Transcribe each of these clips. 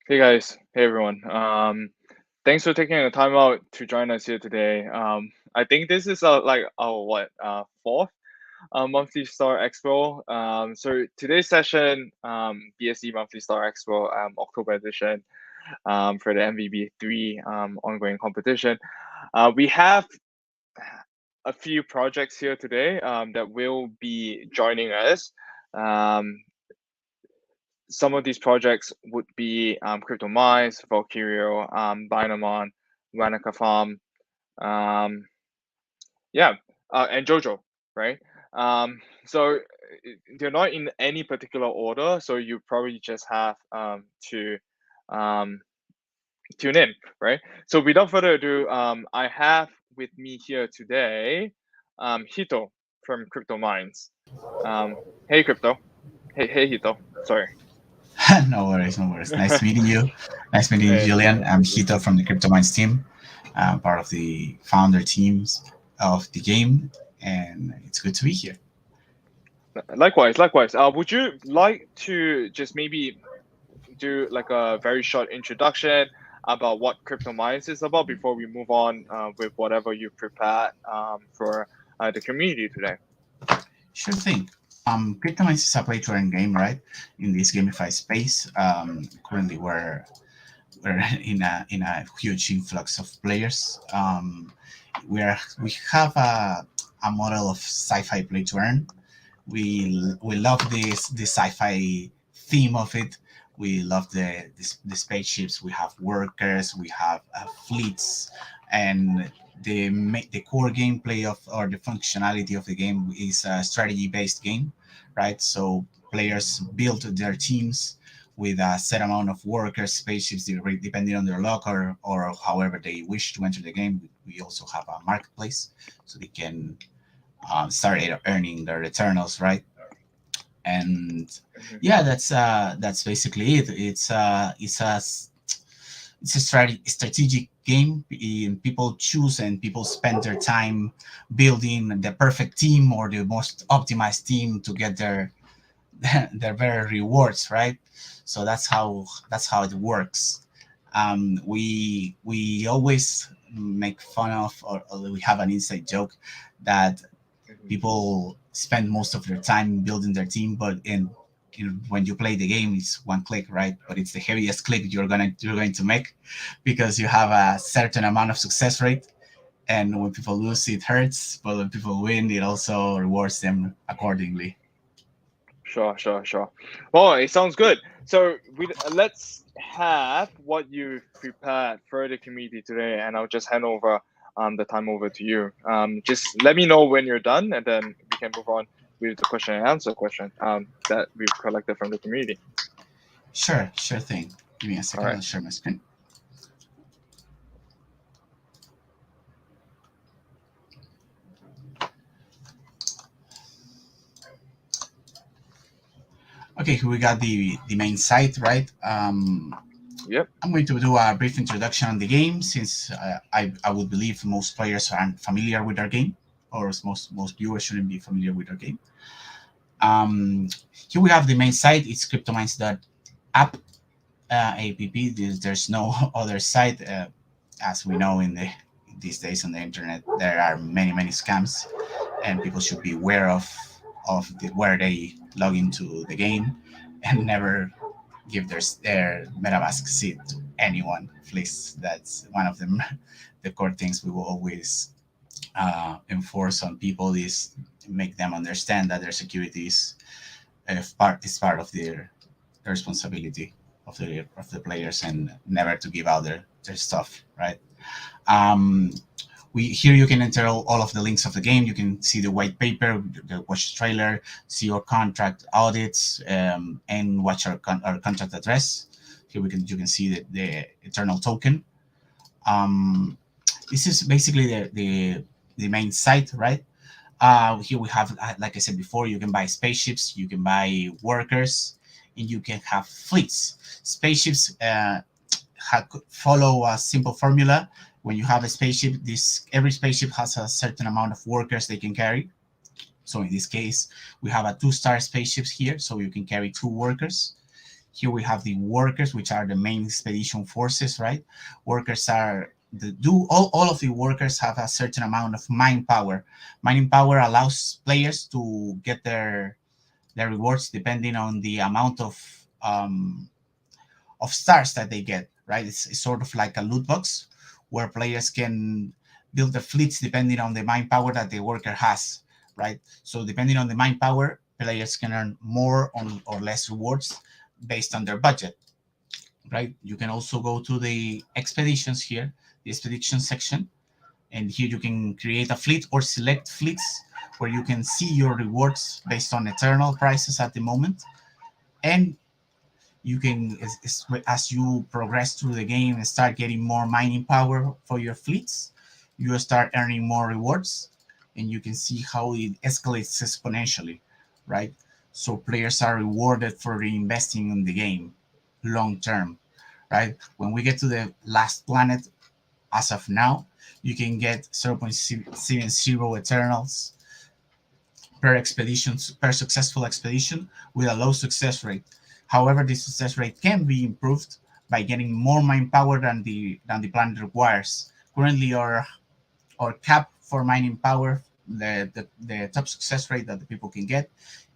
Hey guys, hey everyone. Thanks for taking the time out to join us here today. I think this is like our fourth monthly Star Expo. So today's session, BSC Monthly Star Expo, October edition, for the MVB3 ongoing competition. We have a few projects here today that will be joining us. Um, some of these projects would be Cryptomines, Valkyrio, Dynamon, Wanaka Farm, um, yeah, and Jojo, right? So they're not in any particular order, so you probably just have to um, tune in, right? So without further ado, I have with me here today Hito from Cryptomines. Hey, Crypto. Hey, Hito. Sorry. No worries, no worries. Nice meeting you. Nice meeting you, Hey, Julian. nice to I'm meet you. Hito from the Cryptomines team, part of the founder teams of the game, and it's good to be here. Likewise, likewise. Would you like to just maybe do like a very short introduction about what Cryptomines is about before we move on with whatever you prepared for the community today? Sure thing. Cryptomines is a play-to-earn game, right? In this GameFi space, currently we're in a huge influx of players. We have a model of sci-fi play-to-earn. We love the sci-fi theme of it. We love the spaceships. We have workers. We have fleets, and the core gameplay of or the functionality of the game is a strategy-based game, right? So players build their teams with a set amount of workers, spaceships, depending on their luck or however they wish to enter the game. We also have a marketplace, so they can start earning their Eternals, right? And Mhm. yeah, that's basically it. It's a strategic game. People choose and people spend their time building the perfect team or the most optimized team to get their better rewards, right? So that's how it works. We always make fun of, or we have an inside joke that Mhm. people spend most of their time building their team, but when you play the game, it's one click, right? But it's the heaviest click you're going to make because you have a certain amount of success rate. And when people lose, it hurts, but when people win, it also rewards them accordingly. Sure, sure, sure. Well, it sounds good. So let's have what you've prepared for the community today, and I'll just hand over the time over to you. Just let me know when you're done, and then we can move on with the question and answer question that we've collected from the community. Sure thing. Give me a All second. right. I'll share my screen. Okay, here we got the main site, right? Yep. I'm going to do a brief introduction on the game since I would believe most players aren't familiar with our game, or most viewers shouldn't be familiar with our game. Here we have the main site. It's cryptomines.app, app. There's no other site. As we know these days on the internet, there are many scams, and people should be aware of where they log into the game and never give their MetaMask seed to anyone, please. That's one of them. The core things we will always enforce on people is make them understand that their security is part of their responsibility of the players, and never to give out their stuff, right? Um, here you can enter all of the links of the game. You can see the white paper, watch the trailer, see your contract audits, and watch our contract address. Here you can see the eternal token. Um, this is basically the main site, right? Here we have, like I said before, you can buy spaceships, you can buy workers, and you can have fleets. Spaceships follow a simple formula. When you have a spaceship, this every spaceship has a certain amount of workers they can carry. So in this case, we have a two-star spaceships here, so you can carry two workers. Here we have the workers, which are the main expedition forces, right? Workers are all of the workers have a certain amount of mine power. Mining power allows players to get their rewards depending on the amount of stars that they get, right? It's sort of like a loot box where players can build their fleets depending on the mine power that the worker has, right? So depending on the mine power, players can earn more or less rewards based on their budget, right? You can also go to the expeditions here, the expedition section, and here you can create a fleet or select fleets where you can see your rewards based on eternal prices at the moment. And you can, as you progress through the game and start getting more mining power for your fleets, you start earning more rewards, and you can see how it escalates exponentially, right? So players are rewarded for reinvesting in the game long term, right? When we get to the last planet, as of now, you can get 0.70 eternals per successful expedition with a low success rate. However, the success rate can be improved by getting more mine power than the planet requires. Currently, our cap for mining power, the top success rate that the people can get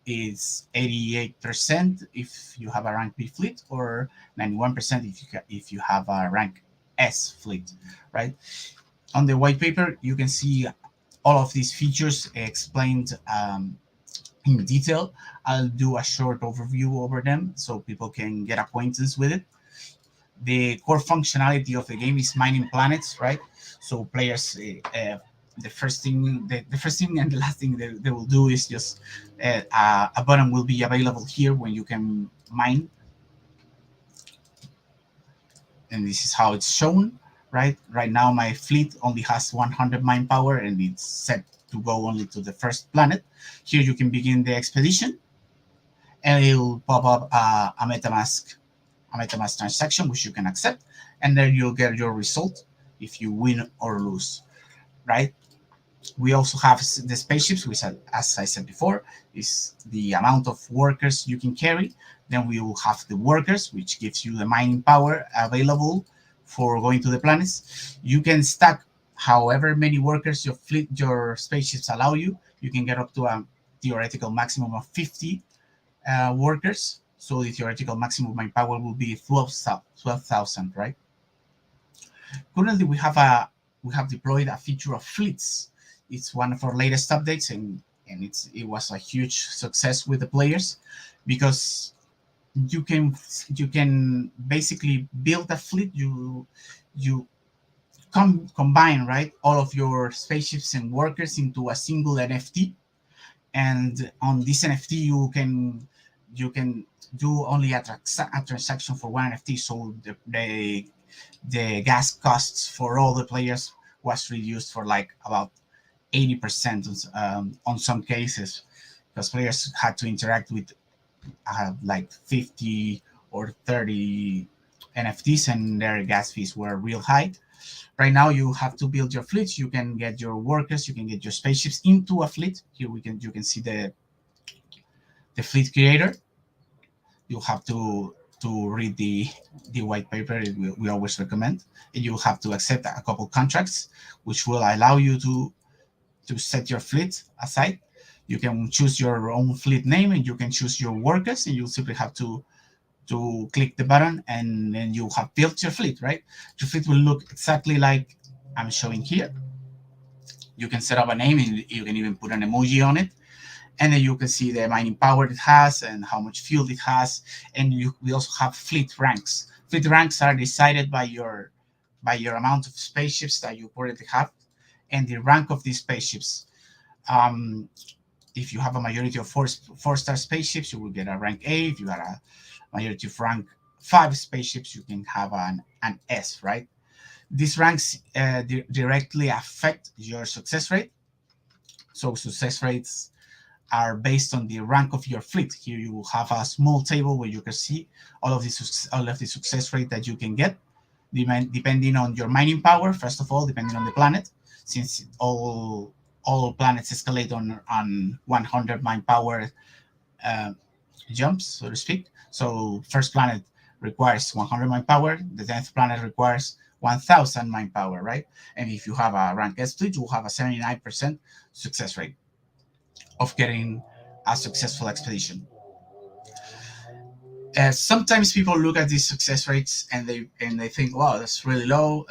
is 88% if you have a rank B fleet, or 91% if you have a rank S fleet, right? On the white paper, you can see all of these features explained in detail. I'll do a short overview over them so people can get acquaintance with it. The core functionality of the game is mining planets, right? So players, the first thing and the last thing they will do is just a button will be available here when you can mine, and this is how it's shown, right? Right now, my fleet only has 100 mine power, and it's set to go only to the first planet. Here you can begin the expedition, and it'll pop up a MetaMask transaction, which you can accept, and then you'll get your result if you win or lose, right? We also have the spaceships, which, as I said before, is the amount of workers you can carry. Then we will have the workers, which gives you the mining power available for going to the planets. You can stack however many workers your spaceships allow you. You can get up to a theoretical maximum of 50 workers. So the theoretical maximum mine power will be 12,000, right? Currently, we have deployed a feature of fleets. It's one of our latest updates, and it was a huge success with the players because you can basically build a fleet. You combine, right, all of your spaceships and workers into a single NFT, and on this NFT you can do only a transaction for one NFT. So the gas costs for all the players was reduced for like about 80% on some cases, because players had to interact with like 50 or 30 NFTs, and their gas fees were real high. Right now, you have to build your fleets. You can get your workers, you can get your spaceships into a fleet. Here you can see the fleet creator. You have to read the white paper. We always recommend, and you have to accept a couple contracts, which will allow you to set your fleet aside. You can choose your own fleet name, and you can choose your workers, and you simply have to click the button, and then you have built your fleet, right? Your fleet will look exactly like I'm showing here. You can set up a name, and you can even put an emoji on it, and then you can see the mining power it has and how much fuel it has. And we also have fleet ranks. Fleet ranks are decided by your amount of spaceships that you currently have and the rank of these spaceships. Um, if you have a majority of four-star spaceships, you will get a rank A. If you have a majority of rank 5 spaceships, you can have an S, right? These ranks directly affect your success rate. So success rates are based on the rank of your fleet. Here you will have a small table where you can see all of the success rate that you can get, depending on your mining power. First of all, depending on the planet, since all planets escalate on 100 mine power jumps, so to speak. So first planet requires 100 mind power. The 10th planet requires 1000 mind power, right? And if you have a rank split, you will have a 79% success rate of getting a successful expedition. Sometimes people look at these success rates and they think, wow, that's really low.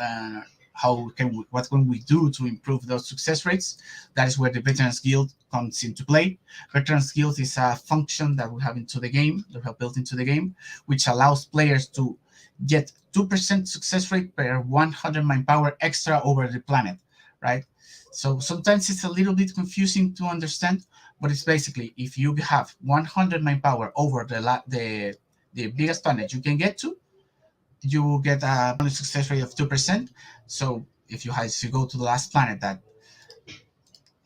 What can we do to improve those success rates? That is where the Veterans Guild comes into play. Veterans Guild is a function that we have into the game, that we have built into the game, which allows players to get 2% success rate per 100 mind power extra over the planet, right? So sometimes it's a little bit confusing to understand, but it's basically if you have 100 mind power over the biggest planet you can get to, you will get a bonus success rate of 2%. So if you go to the last planet that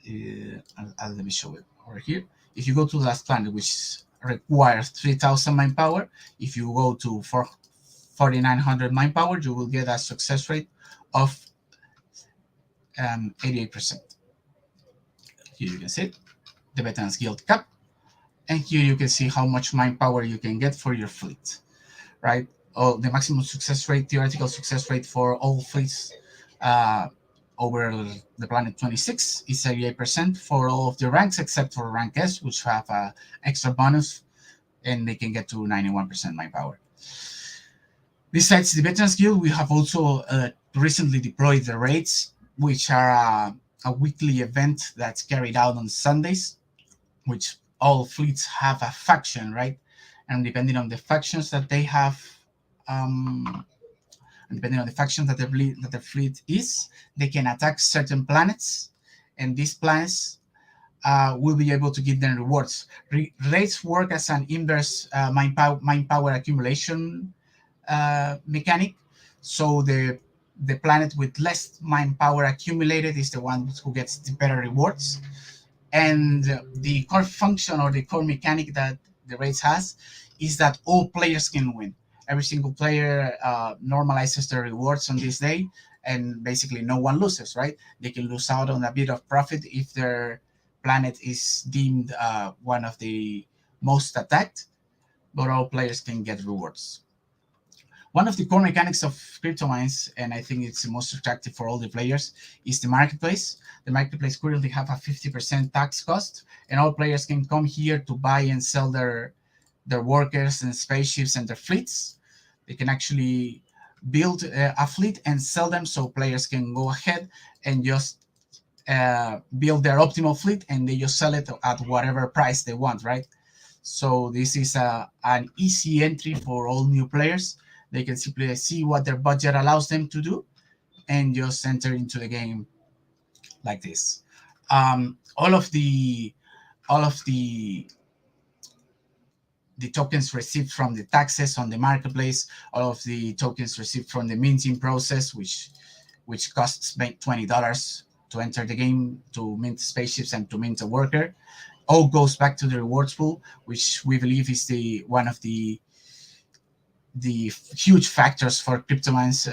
let me show it over here. If you go to the last planet, which requires 3000 mind power, if you go to 4900 mind power, you will get a success rate of 88%. Here you can see it, the Veterans Guild cap, and here you can see how much mind power you can get for your fleet, right? Oh, the maximum success rate, theoretical success rate for all fleets uh, over the planet 26 is 38% for all of the ranks except for rank S, which have a extra bonus and they can get to 91% mind power. Besides the Veterans Guild, we have also recently deployed the raids, which are a weekly event that's carried out on Sundays, which all fleets have a faction, right? And depending on the factions that they have, um, and depending on the faction that the fleet is, they can attack certain planets, and these planets will be able to give them rewards. Raids work as an inverse mind power accumulation mechanic. So the planet with less mind power accumulated is the one who gets the better rewards. And the core function or the core mechanic that the race has is that all players can win. Every single player normalizes their rewards on this day, and basically no one loses, right? They can lose out on a bit of profit if their planet is deemed one of the most attacked, but all players can get rewards. One of the core mechanics of Cryptomines, and I think it's the most attractive for all the players, is the marketplace. The marketplace currently have a 50% tax cost, and all players can come here to buy and sell their workers and spaceships and their fleets. They can actually build a fleet and sell them, so players can go ahead and just build their optimal fleet, and they just sell it at whatever price they want, right? So this is an easy entry for all new players. They can simply see what their budget allows them to do and just enter into the game like this. All of the tokens received from the taxes on the marketplace, all of the tokens received from the minting process, which costs $20 to enter the game, to mint spaceships and to mint a worker, all goes back to the rewards pool, which we believe is the one of the huge factors for Cryptomines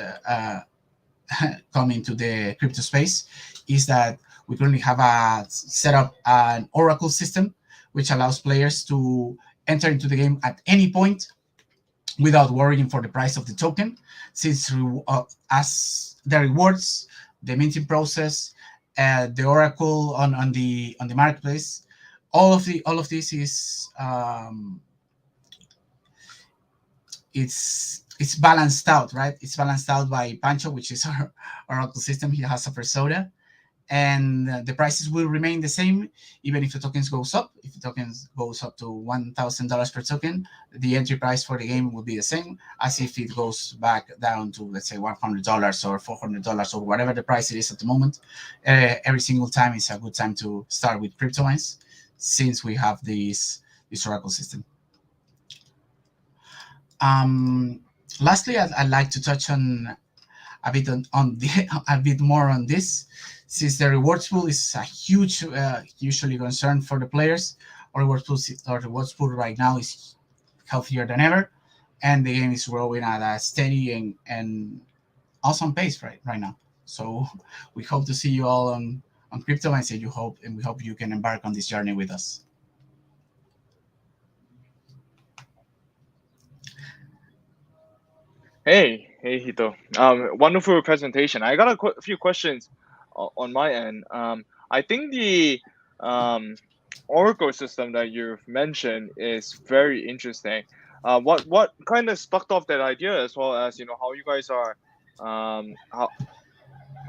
coming to the crypto space, is that we currently have set up an oracle system which allows players to enter into the game at any point without worrying for the price of the token, since as the rewards, the minting process, the oracle on the marketplace, all of this is it's balanced out, right? It's balanced out by Pancho, which is our oracle system. He has a persona, and the prices will remain the same even if the tokens goes up. If the tokens goes up to $1,000 per token, the entry price for the game will be the same as if it goes back down to, let's say, $100 or $400 or whatever the price it is at the moment. Every single time is a good time to start with Cryptomines, since we have this oracle system. Lastly, I'd like to touch on a bit a bit more on this, since the rewards pool is a huge, usually concern for the players. Our rewards pool right now is healthier than ever, and the game is growing at a steady and awesome pace right now. So we hope to see you all on Crypto, and we hope you can embark on this journey with us. Hey, Hito. Wonderful presentation. I got a few questions on my end. I think the um, Oracle system that you've mentioned is very interesting. What kind of sparked off that idea, as well as how you guys are, um,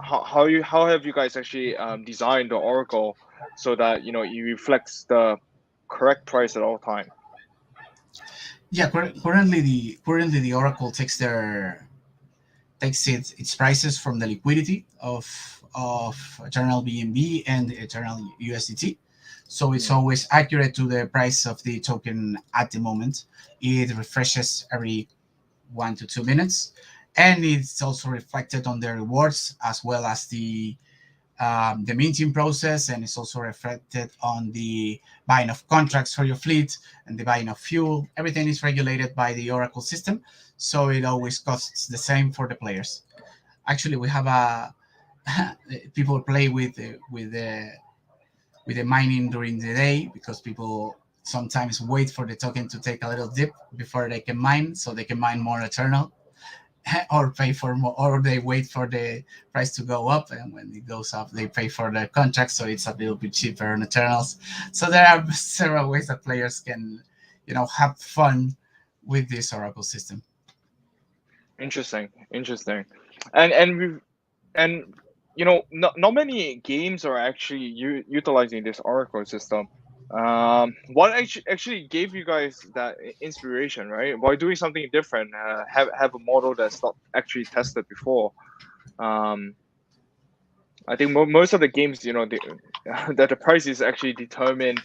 how have you guys actually designed the Oracle so that it reflects the correct price at all time? Yeah, currently the Oracle takes its prices from the liquidity of Eternal BNB and Eternal USDT. So it's Mm, always accurate to the price of the token at the moment. It refreshes every 1 to 2 minutes, and it's also reflected on the rewards as well as the minting process, and it's also reflected on the buying of contracts for your fleet and the buying of fuel. Everything is regulated by the Oracle system, so it always costs the same for the players. Actually, we have a people play with the mining during the day because people sometimes wait for the token to take a little dip before they can mine, so they can mine more Eternal. Or pay for more, or they wait for the price to go up, and when it goes up they pay for the contract, so it's a little bit cheaper on Eternals. So there are several ways that players can have fun with this Oracle system. interesting, and not many games are actually utilizing this Oracle system. What actually gave you guys that inspiration, right? Why doing something different? Have a model that's not actually tested before. Um, I think most of the games, that the price is actually determined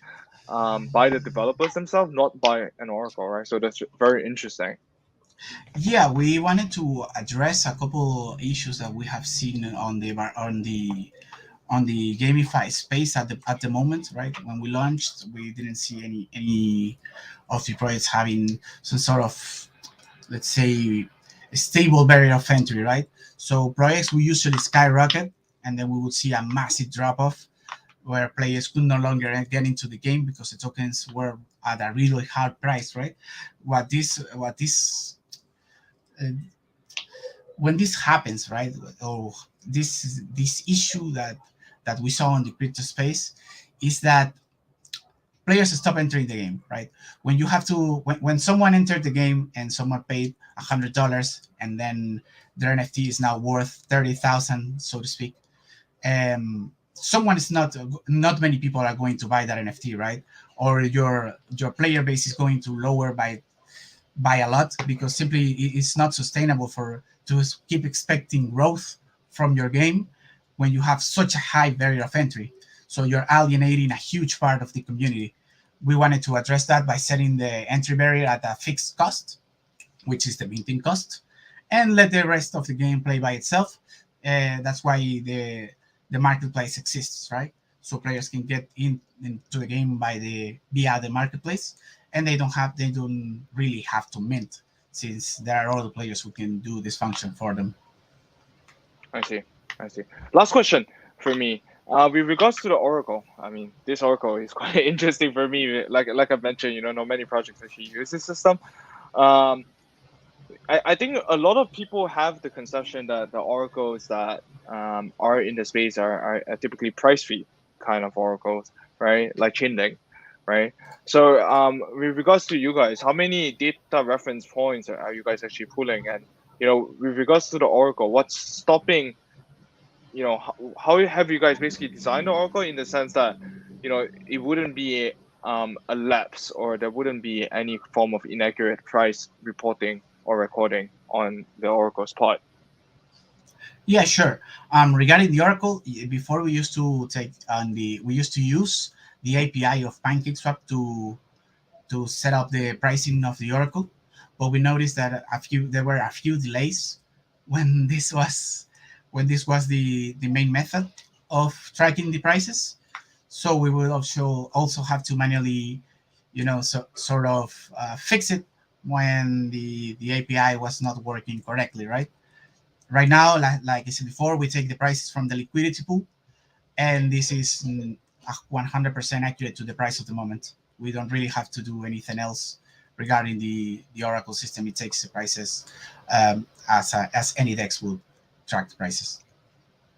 by the developers themselves, not by an Oracle, right? So that's very interesting. Yeah, we wanted to address a couple issues that we have seen on the GameFi space at the moment. Right, when we launched, we didn't see any of the projects having some sort of, let's say, a stable barrier of entry, right? So projects will usually skyrocket, and then we would see a massive drop off where players could no longer get into the game because the tokens were at a really hard price, right? What this uh, when this happens, right? Or this issue that we saw in the crypto space is that players stop entering the game, right? When you have to, when someone entered the game and someone paid $100, and then their NFT is now worth 30,000, so to speak. Someone is not many people are going to buy that NFT, right? Or your player base is going to lower by a lot because simply it's not sustainable for to keep expecting growth from your game when you have such a high barrier of entry. So you're alienating a huge part of the community. We wanted to address that by setting the entry barrier at a fixed cost, which is the minting cost, and let the rest of the game play by itself. That's why the marketplace exists, right? So players can get into the game via the marketplace, and they don't really have to mint, since there are other players who can do this function for them. I see. I see. Last question for me. With regards to the Oracle, I mean, this Oracle is quite interesting for me. Like I mentioned, not many projects actually use this system. Um, I think a lot of people have the conception that the oracles that are in the space are typically price free kind of oracles, right? Like Chainlink, right? So with regards to you guys, how many data reference points are you guys actually pulling? And with regards to the oracle, what's stopping? How have you guys basically designed the oracle in the sense that it wouldn't be a lapse, or there wouldn't be any form of inaccurate price reporting or recording on the oracle's part. Yeah, sure. Regarding the Oracle, before we used to use the API of PancakeSwap to set up the pricing of the Oracle, but we noticed that there were a few delays when this was the main method of tracking the prices. So we would also have to manually, sort of fix it when the API was not working correctly, right? Right now, like I said before, we take the prices from the liquidity pool, and this is 100% accurate to the price of the moment. We don't really have to do anything else regarding the Oracle system, it takes the prices as any DEX will track the prices.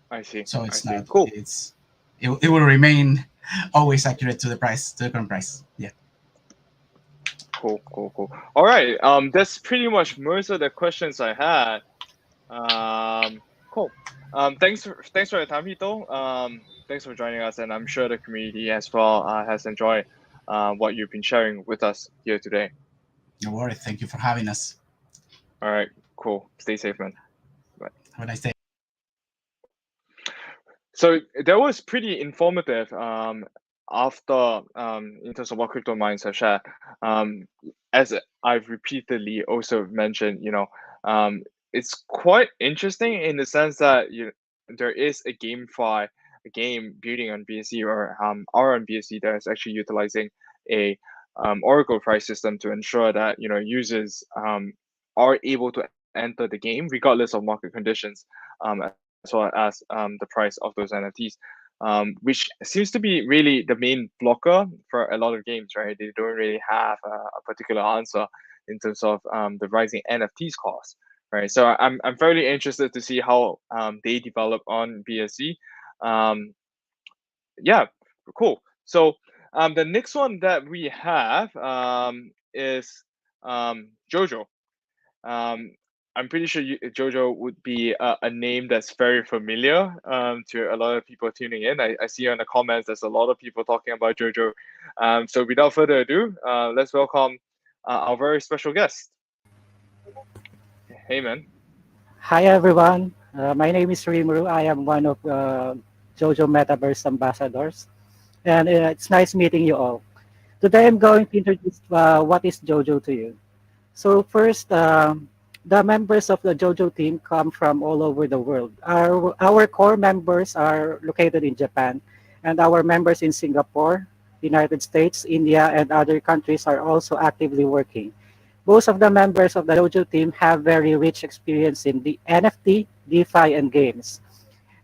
I see. So I it's see. not Cool. it will remain always accurate to the price, to the current price. Yeah. Cool. Cool. Cool. All right. That's pretty much most of the questions I had. Cool. Thanks for your time, Hito. Thanks for joining us, and I'm sure the community as well has enjoyed what you've been sharing with us here today. No worries. Thank you for having us. All right. Cool. Stay safe, man. Bye. Have a nice day. So that was pretty informative. After in terms of what Cryptomines have shared, um, as I've repeatedly also mentioned, it's quite interesting in the sense that there is a game building on BSC or are on BSC that is actually utilizing a Oracle price system to ensure that users are able to enter the game regardless of market conditions, as well as the price of those NFTs, which seems to be really the main blocker for a lot of games, right? They don't really have a particular answer in terms of the rising NFTs cost, right? So I'm fairly interested to see how they develop on BSC. Um, yeah, cool. So the next one that we have is Jojo. Um, I'm pretty sure Jojo would be a name that's very familiar to a lot of people tuning in. I see on the comments there's a lot of people talking about Jojo. So without further ado, let's welcome our very special guest. Hey, man. Hi everyone, my name is Rimuru. I am one of Jojo Metaverse ambassadors, and it's nice meeting you all. Today I'm going to introduce what is Jojo to you. So first, the members of the Jojo team come from all over the world. Our core members are located in Japan, and our members in Singapore, United States, India, and other countries are also actively working. Most of the members of the Jojo team have very rich experience in the NFT, DeFi, and games,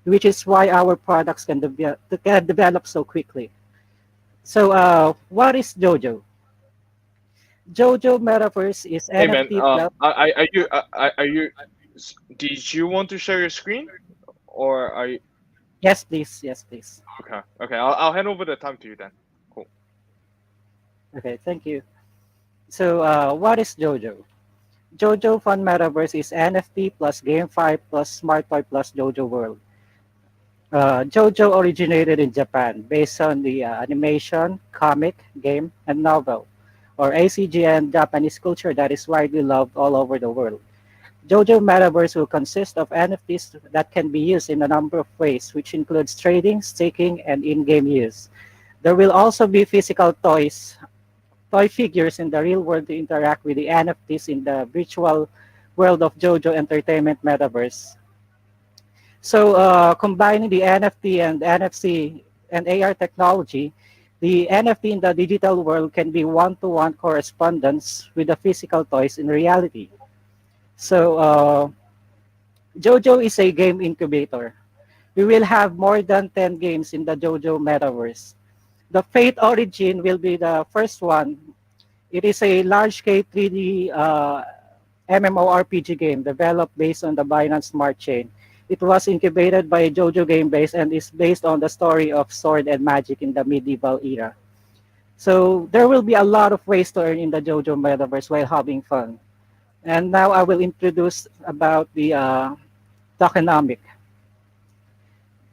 which is why our products can develop so quickly. So, what is Jojo? Jojo Metaverse is Hey, man. NFT plus. Did you want to share your screen, or are you? Yes, please. Yes, please. Okay. Okay. I'll hand over the time to you then. Cool. Okay, thank you. So, what is Jojo? Jojo Fun Metaverse is NFT plus GameFi plus Smart Toy plus Jojo World. JoJo originated in Japan based on the animation, comic, game, and novel, or ACG and Japanese culture that is widely loved all over the world. JoJo Metaverse will consist of NFTs that can be used in a number of ways, which includes trading, staking, and in-game use. There will also be physical toy figures in the real world to interact with the NFTs in the virtual world of JoJo Entertainment Metaverse. So combining the NFT and NFC and AR technology, the NFT in the digital world can be one-to-one correspondence with the physical toys in reality. So Jojo is a game incubator. We will have more than 10 games in the Jojo Metaverse. The Fate Origin will be the first one. It is a large-scale 3D MMORPG game developed based on the Binance Smart Chain. It was incubated by Jojo Game Base and is based on the story of sword and magic in the medieval era. So there will be a lot of ways to earn in the Jojo Metaverse while having fun. And now I will introduce about the tokenomic.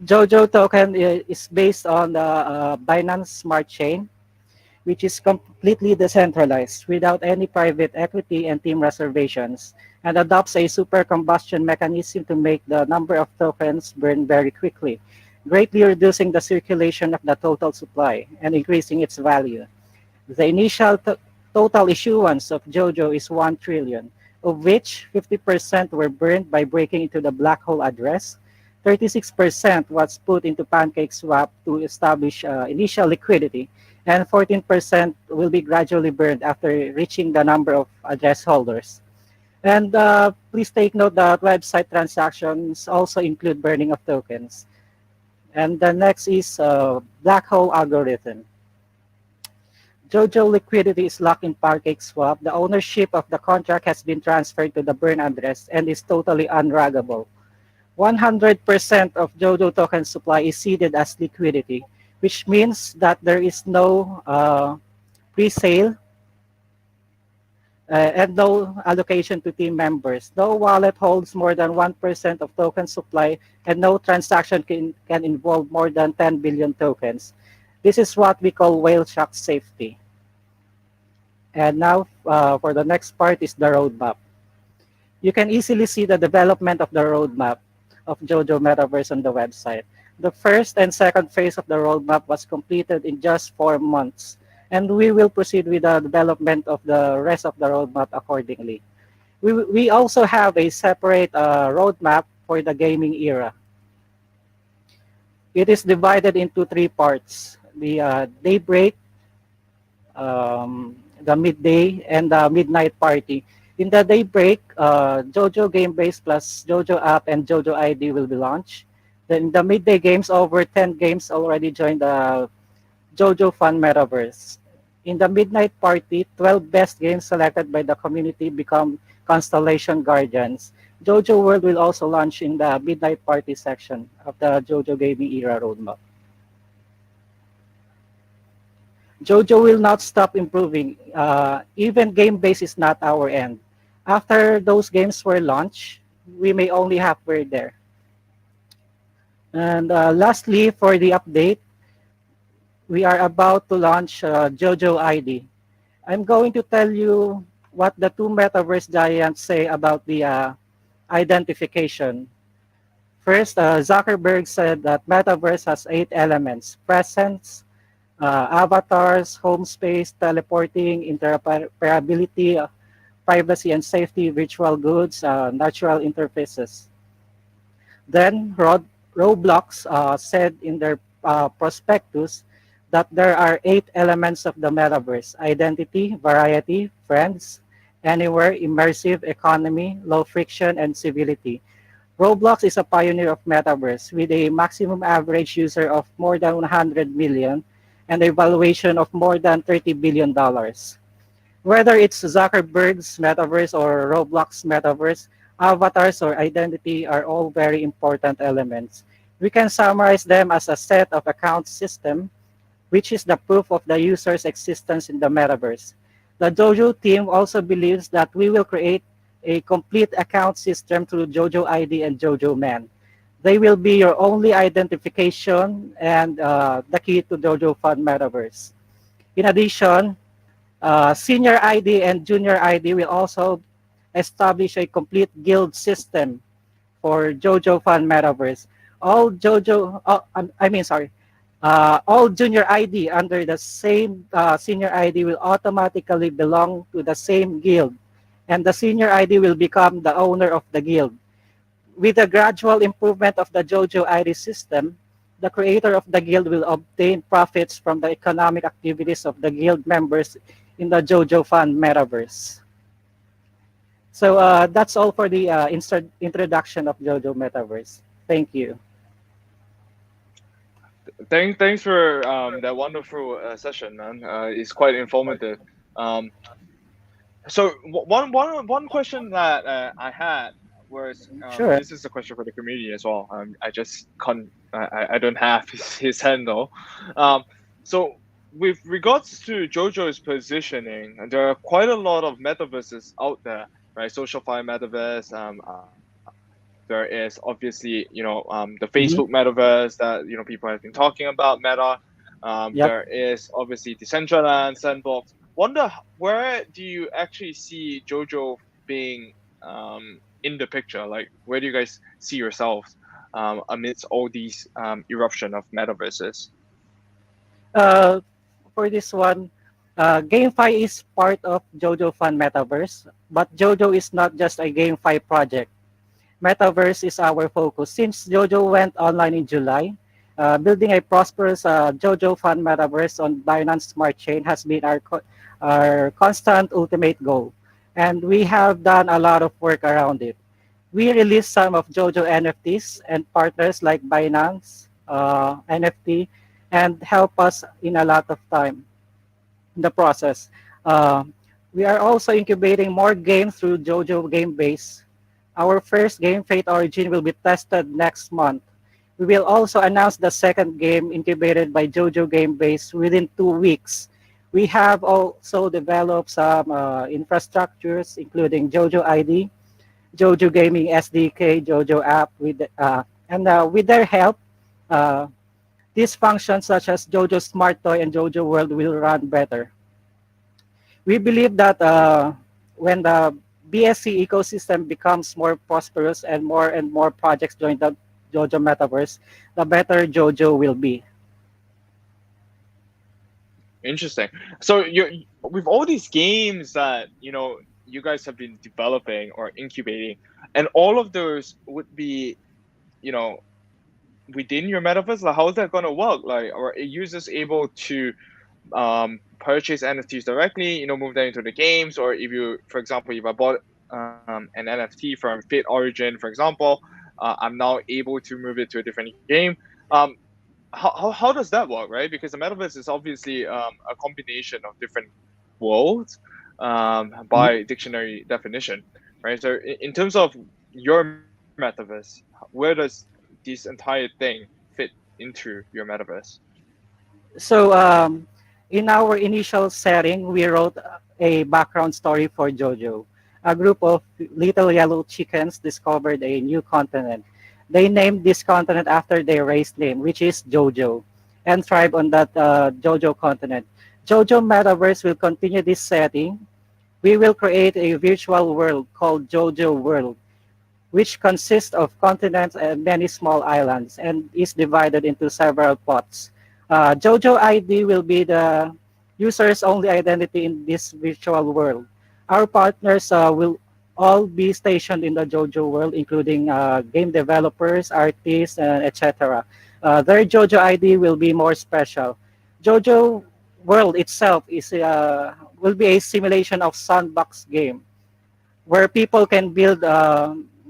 Jojo token is based on the Binance Smart Chain, which is completely decentralized without any private equity and team reservations, and adopts a super combustion mechanism to make the number of tokens burn very quickly, greatly reducing the circulation of the total supply and increasing its value. The initial total issuance of Jojo is 1 trillion, of which 50% were burned by breaking into the black hole address. 36% was put into Pancake Swap to establish initial liquidity, and 14% will be gradually burned after reaching the number of address holders. And please take note that website transactions also include burning of tokens. And the next is black hole algorithm. Jojo liquidity is locked in Pancake Swap. The ownership of the contract has been transferred to the burn address and is totally unruggable. 100% of Jojo token supply is seeded as liquidity, which means that there is no pre-sale and no allocation to team members. No wallet holds more than 1% of token supply, and no transaction can involve more than 10 billion tokens. This is what we call whale shark safety. And now for the next part is the roadmap. You can easily see the development of the roadmap of Jojo Metaverse on the website. The first and second phase of the roadmap was completed in just 4 months, and we will proceed with the development of the rest of the roadmap accordingly. We also have a separate roadmap for the gaming era. It is divided into three parts: the daybreak, the midday, and the midnight party. In the daybreak, Jojo Game Base plus Jojo app and Jojo ID will be launched. Then in the midday games, over 10 games already joined the Jojo Fun Metaverse. In the midnight party, 12 best games selected by the community become Constellation Guardians. Jojo World will also launch in the midnight party section of the Jojo Gaming Era roadmap. Jojo will not stop improving. Even game base is not our end. After those games were launched, we may only halfway there. And lastly, for the update, we are about to launch Jojo ID. I'm going to tell you what the two metaverse giants say about the identification. First, Zuckerberg said that metaverse has 8 elements: presence, avatars, home space, teleporting, interoperability, privacy and safety, virtual goods, natural interfaces. Then Roblox said in their prospectus that there are 8 elements of the metaverse: identity, variety, friends, anywhere, immersive, economy, low friction, and civility. Roblox is a pioneer of metaverse with a maximum average user of more than 100 million and a valuation of more than $30 billion. Whether it's Zuckerberg's metaverse or Roblox metaverse, avatars or identity are all very important elements. We can summarize them as a set of account system, which is the proof of the user's existence in the metaverse. The Jojo team also believes that we will create a complete account system through Jojo ID and Jojo Man. They will be your only identification and the key to Jojo Fun Metaverse. In addition, Senior ID and Junior ID will also establish a complete guild system for Jojo Fun Metaverse. All Jojo, all Junior ID under the same Senior ID will automatically belong to the same guild, and the Senior ID will become the owner of the guild. With the gradual improvement of the Jojo ID system, the creator of the guild will obtain profits from the economic activities of the guild members in the Jojo Fun Metaverse. So that's all for the introduction of Jojo Metaverse. Thank you. Thanks for that wonderful session, man. It's quite informative. So one question that I had was Sure. this is a question for the community as well. I just can't I don't have his handle. So with regards to Jojo's positioning, there are quite a lot of metaverses out there, right? SocialFi metaverse. There is obviously the Facebook metaverse that people have been talking about, Meta. Yep. There is obviously Decentraland, Sandbox. Wonder where do you actually see Jojo being in the picture? Like, where do you guys see yourselves amidst all these eruption of metaverses? For this one, GameFi is part of Jojo Fun Metaverse, but Jojo is not just a GameFi project. Metaverse is our focus. Since Jojo went online in July, building a prosperous Jojo Fun Metaverse on Binance Smart Chain has been our constant ultimate goal. And we have done a lot of work around it. We released some of Jojo NFTs and partners like Binance NFT and help us in a lot of time. in the process. Uh, we are also incubating more games through Jojo Game Base. Our first game, Fate Origin, will be tested next month. We will also announce the second game incubated by Jojo Game Base within 2 weeks. We have also developed some infrastructures, including Jojo ID, Jojo Gaming SDK, Jojo app, with their help, uh, these functions such as Jojo Smart Toy and Jojo World will run better. We believe that when the BSC ecosystem becomes more prosperous and more projects join the Jojo Metaverse, the better Jojo will be. Interesting. So you with all these games that you guys have been developing or incubating, and all of those would be you know within your metaverse. Like, how is that gonna work? Like, are users able to purchase NFTs directly? Move that into the games, or if you, for example, if I bought an NFT from Fate Origin, for example, I'm now able to move it to a different game. Um, how does that work, right? Because the metaverse is obviously a combination of different worlds by dictionary definition, right? So in terms of your metaverse, where does this entire thing fit into your metaverse? So in our initial setting, we wrote a background story for Jojo. A group of little yellow chickens discovered a new continent. They named this continent after their race name, which is Jojo, and thrive on that Jojo continent. Jojo Metaverse will continue this setting. We will create a virtual world called Jojo World, which consists of continents and many small islands and is divided into several pots. Jojo ID will be the user's only identity in this virtual world. Our partners will all be stationed in the Jojo world, including game developers, artists, etc. Their Jojo ID will be more special. Jojo world itself will be a simulation of sandbox game where people can build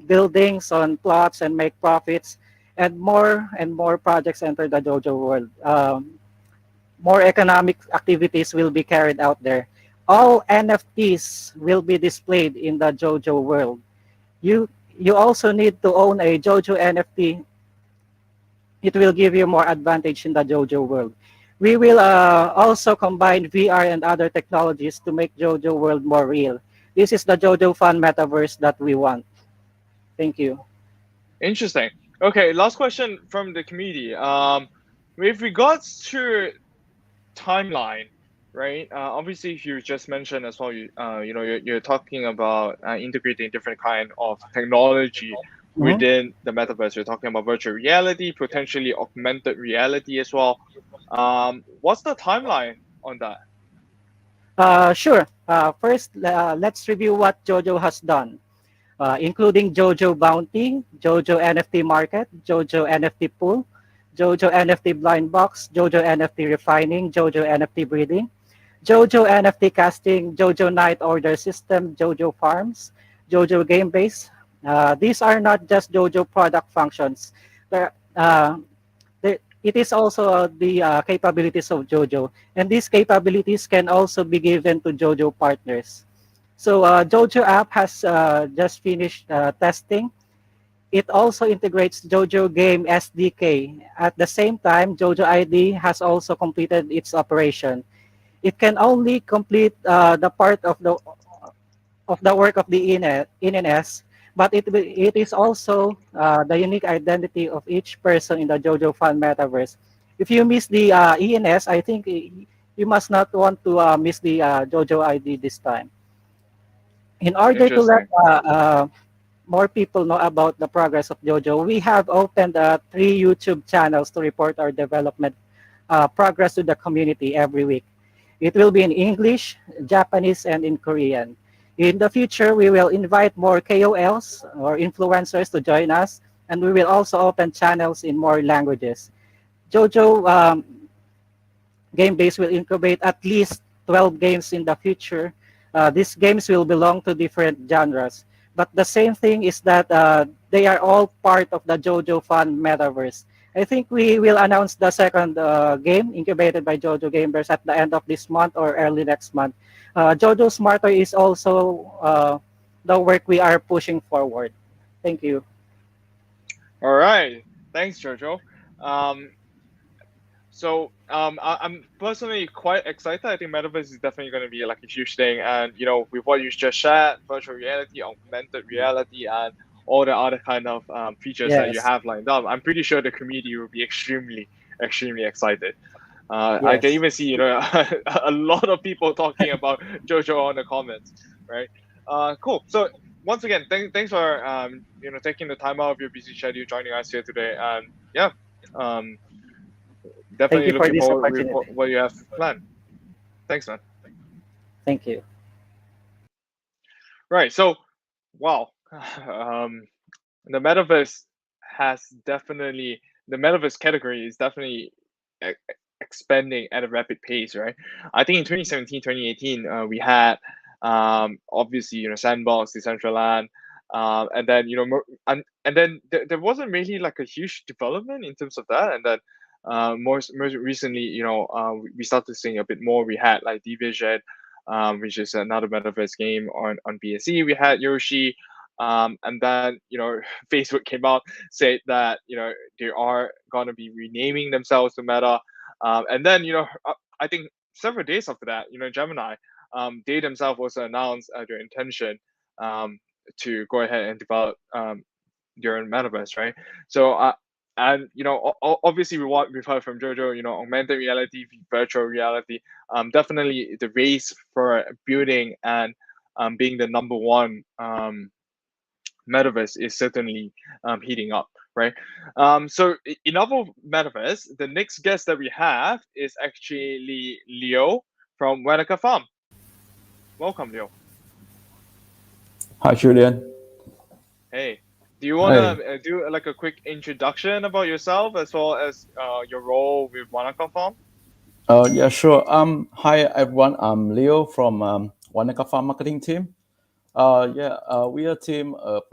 buildings on plots and make profits, and more projects enter the Jojo world. More economic activities will be carried out there. All NFTs will be displayed in the Jojo world. You you also need to own a Jojo NFT. It will give you more advantage in the Jojo world. We will also combine VR and other technologies to make Jojo world more real. This is the Jojo Fun Metaverse that we want. Thank you. Interesting. Okay, last question from the community. With regards to timeline, right? Obviously, you just mentioned as well. You're talking about integrating different kind of technology Mhm. within the metaverse. You're talking about virtual reality, potentially augmented reality as well. What's the timeline on that? Sure. First, let's review what Jojo has done, including Jojo Bounty, Jojo NFT Market, Jojo NFT Pool, Jojo NFT Blind Box, Jojo NFT Refining, Jojo NFT Breeding, Jojo NFT Casting, Jojo Night Order System, Jojo Farms, Jojo Game Base. These are not just Jojo product functions. They're, uh, it is also the capabilities of Jojo. And these capabilities can also be given to Jojo partners. So Jojo app has just finished testing. It also integrates Jojo Game SDK. At the same time, Jojo ID has also completed its operation. It can only complete the part of the work of the INS, but it is also the unique identity of each person in the Jojo Fan Metaverse. If you miss the ENS, I think you must not want to miss the Jojo ID this time. In order to let Interesting. more people know about the progress of Jojo, we have opened 3 YouTube channels to report our development progress to the community every week. It will be in English, Japanese, and in Korean. In the future, we will invite more KOLs or influencers to join us, and we will also open channels in more languages. Jojo Game Base will incubate at least 12 games in the future. These games will belong to different genres. But the same thing is that they are all part of the Jojo Fun Metaverse. I think we will announce the second game incubated by Jojo Gamers at the end of this month or early next month. Jojo Smarter is also the work we are pushing forward. Thank you. All right, thanks, Jojo. Um, I'm personally quite excited. I think Metaverse is definitely going to be like a huge thing, and with what you just shared, virtual reality, augmented reality, and all the other kind of features that you Yes, have lined up, I'm pretty sure the community will be extremely, extremely excited. I can yes. even see a lot of people talking about Jojo on the comments, right? Cool. So once again, thanks for taking the time out of your busy schedule joining us here today, and yeah. Um, Thank Definitely you for looking this forward with opportunity. what you have planned. Thanks, man. Thank you. Right. So, wow. um, the metaverse has definitely the metaverse category is definitely e- expanding at a rapid pace, right? I think in 2017, 2018, we had obviously Sandbox, Decentraland, and then and then there wasn't really like a huge development in terms of that, and then most recently, we started seeing a bit more. We had like Division, which is another metaverse game on BSC. We had Yoshi, and then Facebook came out, said that they are going to be renaming themselves to Meta, and then I think several days after that, Gemini, they themselves also announced their intention um, to go ahead and develop their own metaverse, right? So and obviously we've heard from Jojo, augmented reality, virtual reality, definitely the race for building and being the number one metaverse is certainly heating up, right? So in our metaverse, the next guest that we have is actually Leo from Wanaka Farm. Welcome, Leo. Hi, Julian. Hey, do you want Hey. to do like a quick introduction about yourself as well as your role with Wanaka Farm? Yeah, sure. Hi, everyone. I'm Leo from Wanaka Farm Marketing Team. We are a team of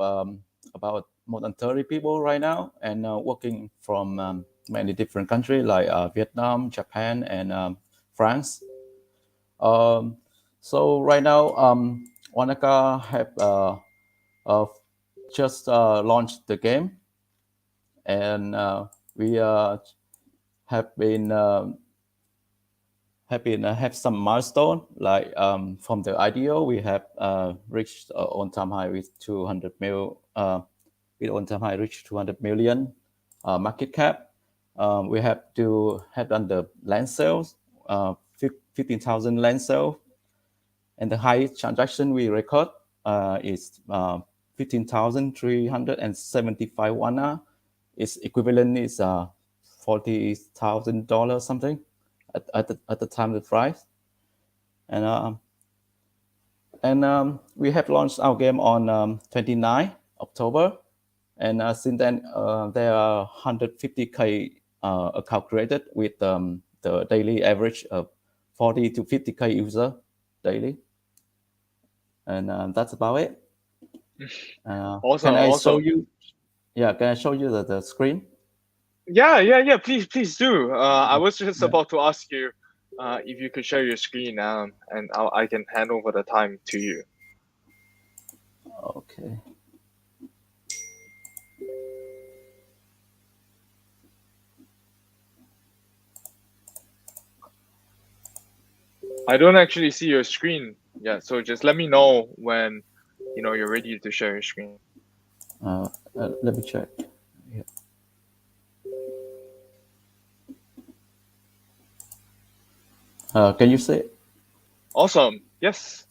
about more than 30 people right now, and working from many different countries like Vietnam, Japan, and France. Um, so right now, Wanaka have uh, just launched the game, and we have been have some milestone like from the IDO we have reached on time high with 200 mil with on time high reached 200 million market cap. We have done the land sales, 15,000 land sales, and the highest transaction we record is 15,375 wana. Its equivalent is $40,000 something at the time of the price. And we have launched our game on 29 October. And since then, there are 150K account created with the daily average of 40 to 50K user daily. And that's about it. Awesome, Can I show awesome. you? Yeah, can I show you the screen? Yeah. Please do. I was just Yeah. about to ask you if you could share your screen, and I can hand over the time to you. Okay. I don't actually see your screen yet, so just let me know when you're ready to share your screen. Let me check. Yeah. Can you see it? Awesome. Yes.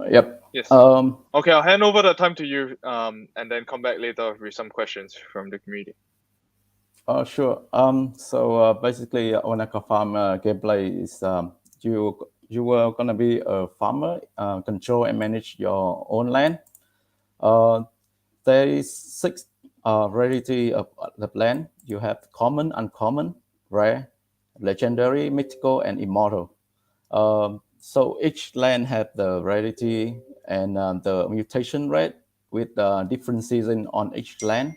Yep. Yes. Okay, I'll hand over the time to you, and then come back later with some questions from the community. Sure. Basically, Wanaka Farm gameplay is you were gonna be a farmer, control and manage your own land. Uh, there is six variety of the land. You have common, uncommon, rare, legendary, mythical, and immortal. So each land have the rarity and the mutation rate with different season on each land.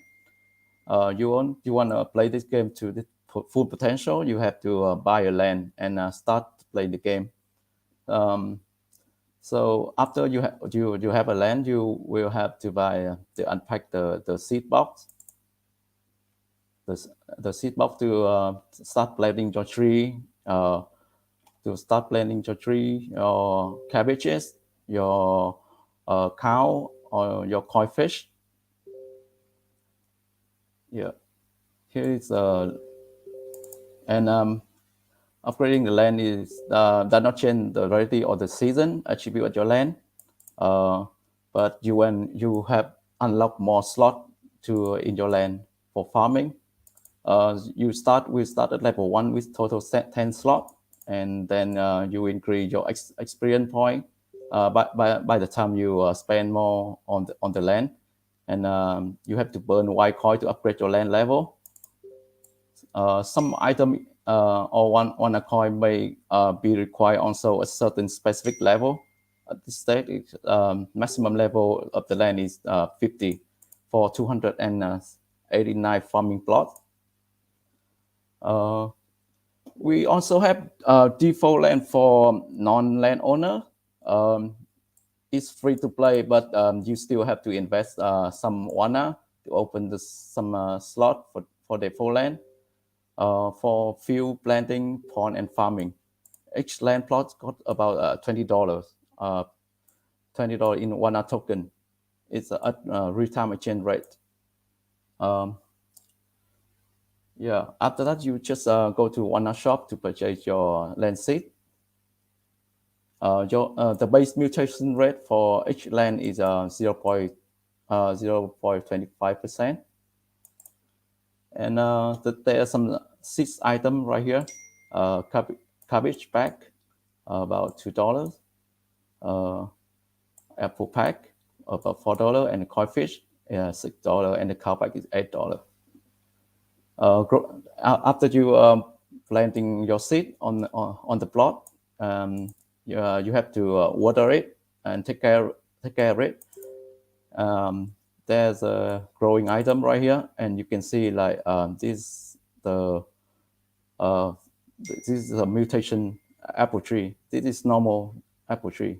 You want to play this game to the full potential, you have to buy a land and start playing the game. So after you have a land, you will have to buy to unpack the seed box. The seed box to start planting your tree. To start planting your tree, your cabbages, your cow, or your koi fish. Yeah, here is and upgrading the land is does not change the variety or the season attribute at your land, but when you have unlocked more slot to in your land for farming. We start at level 1 with total 10 slot, and then you increase your experience point by the time you spend more on the land, and you have to burn white coin to upgrade your land level. Some item or one coin may be required also a certain specific level. At this stage, maximum level of the land is 50 for 289 farming plots. We also have default land for non-land owner. It's free to play, but you still have to invest some WANA to open some slot for default land. For field planting, pond, and farming. Each land plot got about $20. $20 in WANA token. It's a real-time exchange rate. Yeah, after that, you just go to WANA shop to purchase your land seed. The base mutation rate for each land is 0.25%. And there are some 6 items right here. Cabbage pack, about $2. Apple pack, about $4, and koi fish, $6, and the cow pack is $8. After you planting your seed on the plot, you have to water it and take care of it. There's a growing item right here, and you can see like this is a mutation apple tree. This is normal apple tree.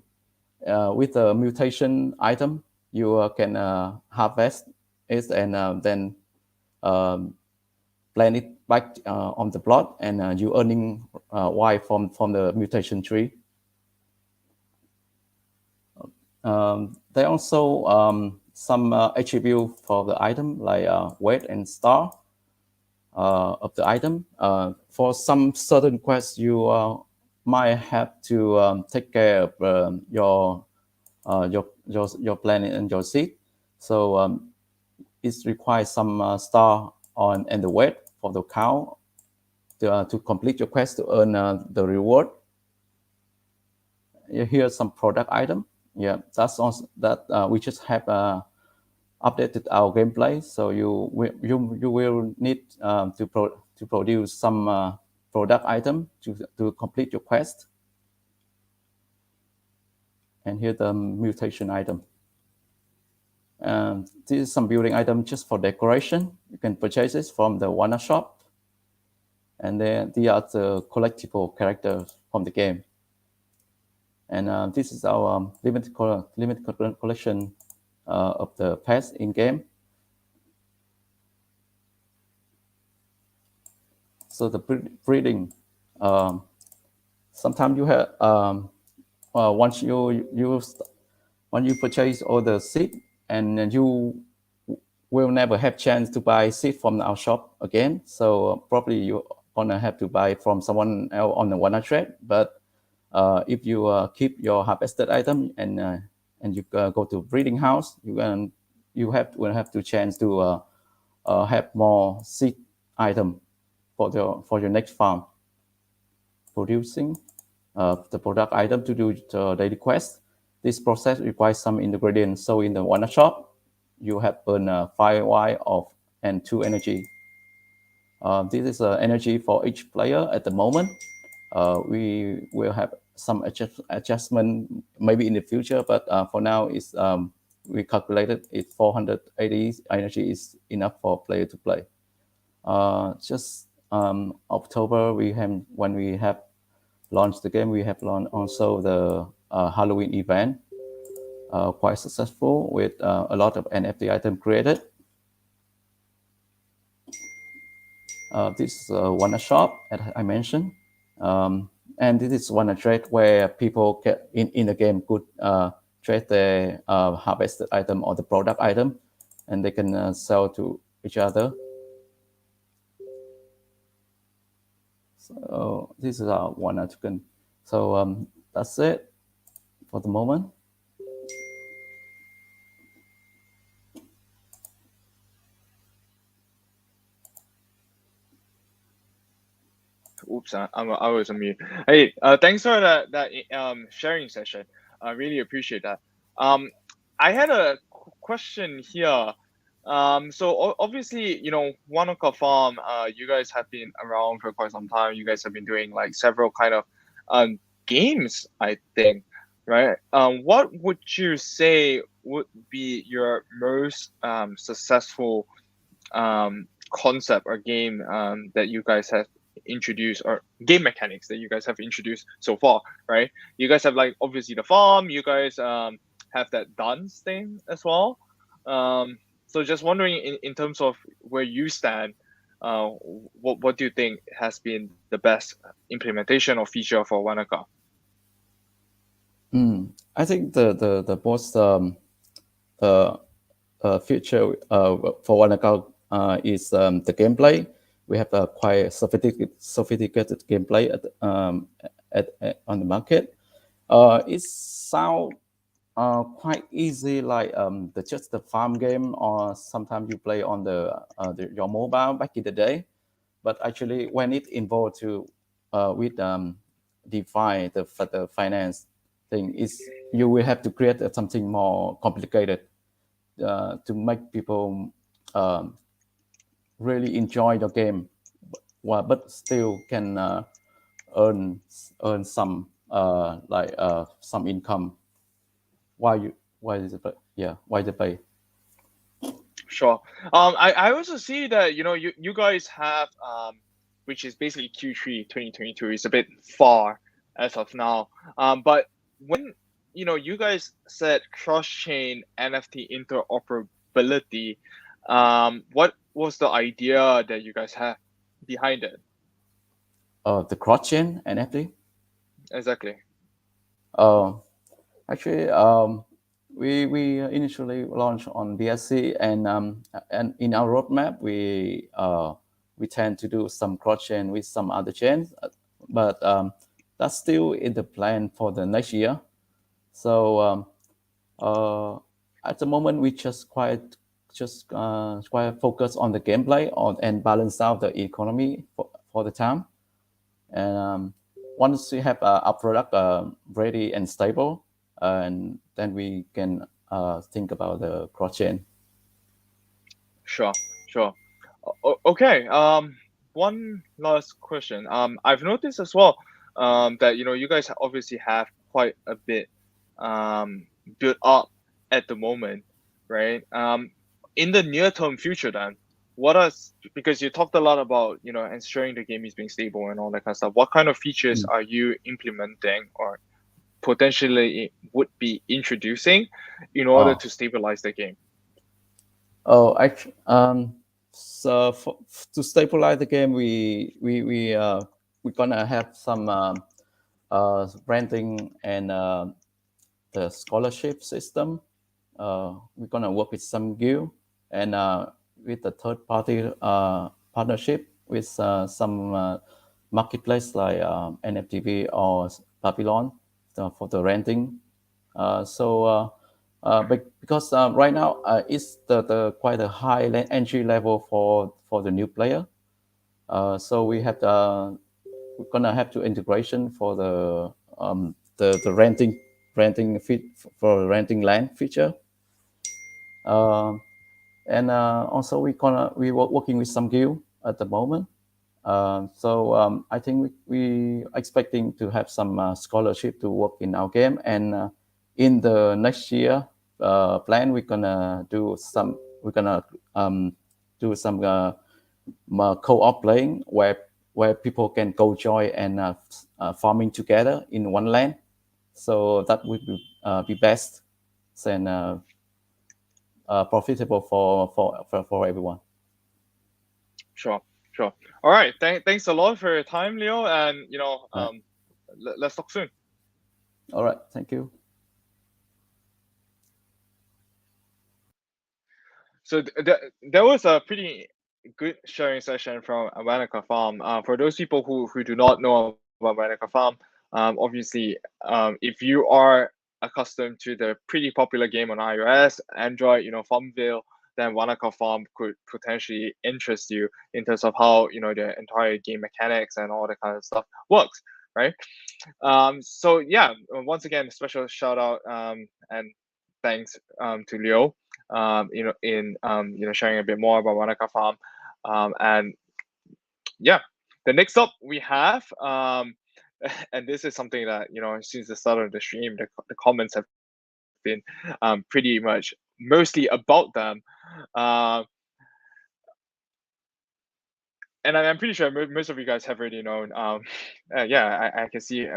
With the mutation item, you can harvest it and then plant it back on the plot, and you earning Y from the mutation tree. There also some attribute for the item like weight and star of the item. For some certain quests, you might have to take care of your planet and your seed. So it requires some star and the weight for the cow to complete your quest to earn the reward. Here's some product item. Yeah, that's also that we just have updated our gameplay. So you will need to produce some product item to complete your quest. And here's the mutation item. This is some building item just for decoration. You can purchase this from the WANA shop. And then these are the collectible characters from the game. And this is our limited collection of the pets in game. So the breeding. Sometimes you have once you purchase all the seed, and you will never have chance to buy seed from our shop again. So probably you're gonna have to buy from someone else on the WANA trade. But if you keep your harvested item and you go to breeding house, you will have to chance to have more seed item for your next farm. Producing the product item to do the daily quest. This process requires some ingredients. So in the WANA shop, you have burn 5 Y and 2 energy. This is energy for each player at the moment. We will have some adjustment maybe in the future, but for now it's we calculated it 480 energy is enough for player to play. Just October when we have launched the game, we have launched also the Halloween event, quite successful with a lot of NFT item created. This is one shop as I mentioned, and this is one trade where people in the game could trade their harvested item or the product item, and they can sell to each other. So this is our one token. So that's it for the moment. Oops, I was on mute. Hey, thanks for that sharing session. I really appreciate that. I had a question here. So obviously, Wanaka Farm, you guys have been around for quite some time. You guys have been doing like several kind of games, I think, right? What would you say would be your most successful concept or game that you guys have introduced, or game mechanics that you guys have introduced so far, right? You guys have like obviously the farm, you guys have that dance thing as well. So just wondering in terms of where you stand, what do you think has been the best implementation or feature for Wanaka? I think the most feature for Wanaka is the gameplay. We have a quite sophisticated gameplay on the market. It sounds quite easy, like just the farm game, or sometimes you play on your mobile back in the day. But actually, when it involved to with define the finance thing, is you will have to create something more complicated to make people really enjoy the game, but still can earn some some income why is it why they pay. Sure. I also see that you guys have which is basically Q3 2022. It's a bit far as of now. But when you guys said cross-chain NFT interoperability, what was the idea that you guys have behind it? The cross-chain NFT. Exactly. Actually, we initially launched on BSC, and in our roadmap we tend to do some cross-chain with some other chains, but that's still in the plan for the next year. So at the moment we quite focus on the gameplay and balance out the economy for the time. And once we have our product ready and stable, and then we can think about the cross chain. Sure. Okay. One last question. I've noticed as well that you guys obviously have quite a bit built up at the moment, right? In the near term future, then, because you talked a lot about ensuring the game is being stable and all that kind of stuff. What kind of features are you implementing or potentially would be introducing in order to stabilize the game? Actually, so to stabilize the game, we're gonna have some renting and the scholarship system. We're gonna work with some guild and with the third party partnership with some marketplace like NFTV or Babylon for the renting. But because right now it's the quite a high entry level for the new player, so we're gonna have to integration for the renting for renting land feature, and also we working with some guild at the moment. So I think we expecting to have some scholarship to work in our game, and in the next year plan, we're gonna do some. We're gonna do some co-op playing where people can go join and farming together in one land. So that would be best and profitable for everyone. Sure, sure. All right. Thanks a lot for your time, Leo. And let's talk soon. All right. Thank you. So there was a pretty good sharing session from Wanaka Farm. For those people who do not know about Wanaka Farm, obviously, if you are accustomed to the pretty popular game on iOS, Android, Farmville, then Wanaka Farm could potentially interest you in terms of how the entire game mechanics and all that kind of stuff works, right? So yeah, once again, special shout out and thanks to Leo, in sharing a bit more about Wanaka Farm, and yeah, the next up we have, and this is something that since the start of the stream, the comments have been pretty much mostly about them, uh, and I'm pretty sure most of you guys have already known. Yeah, I can see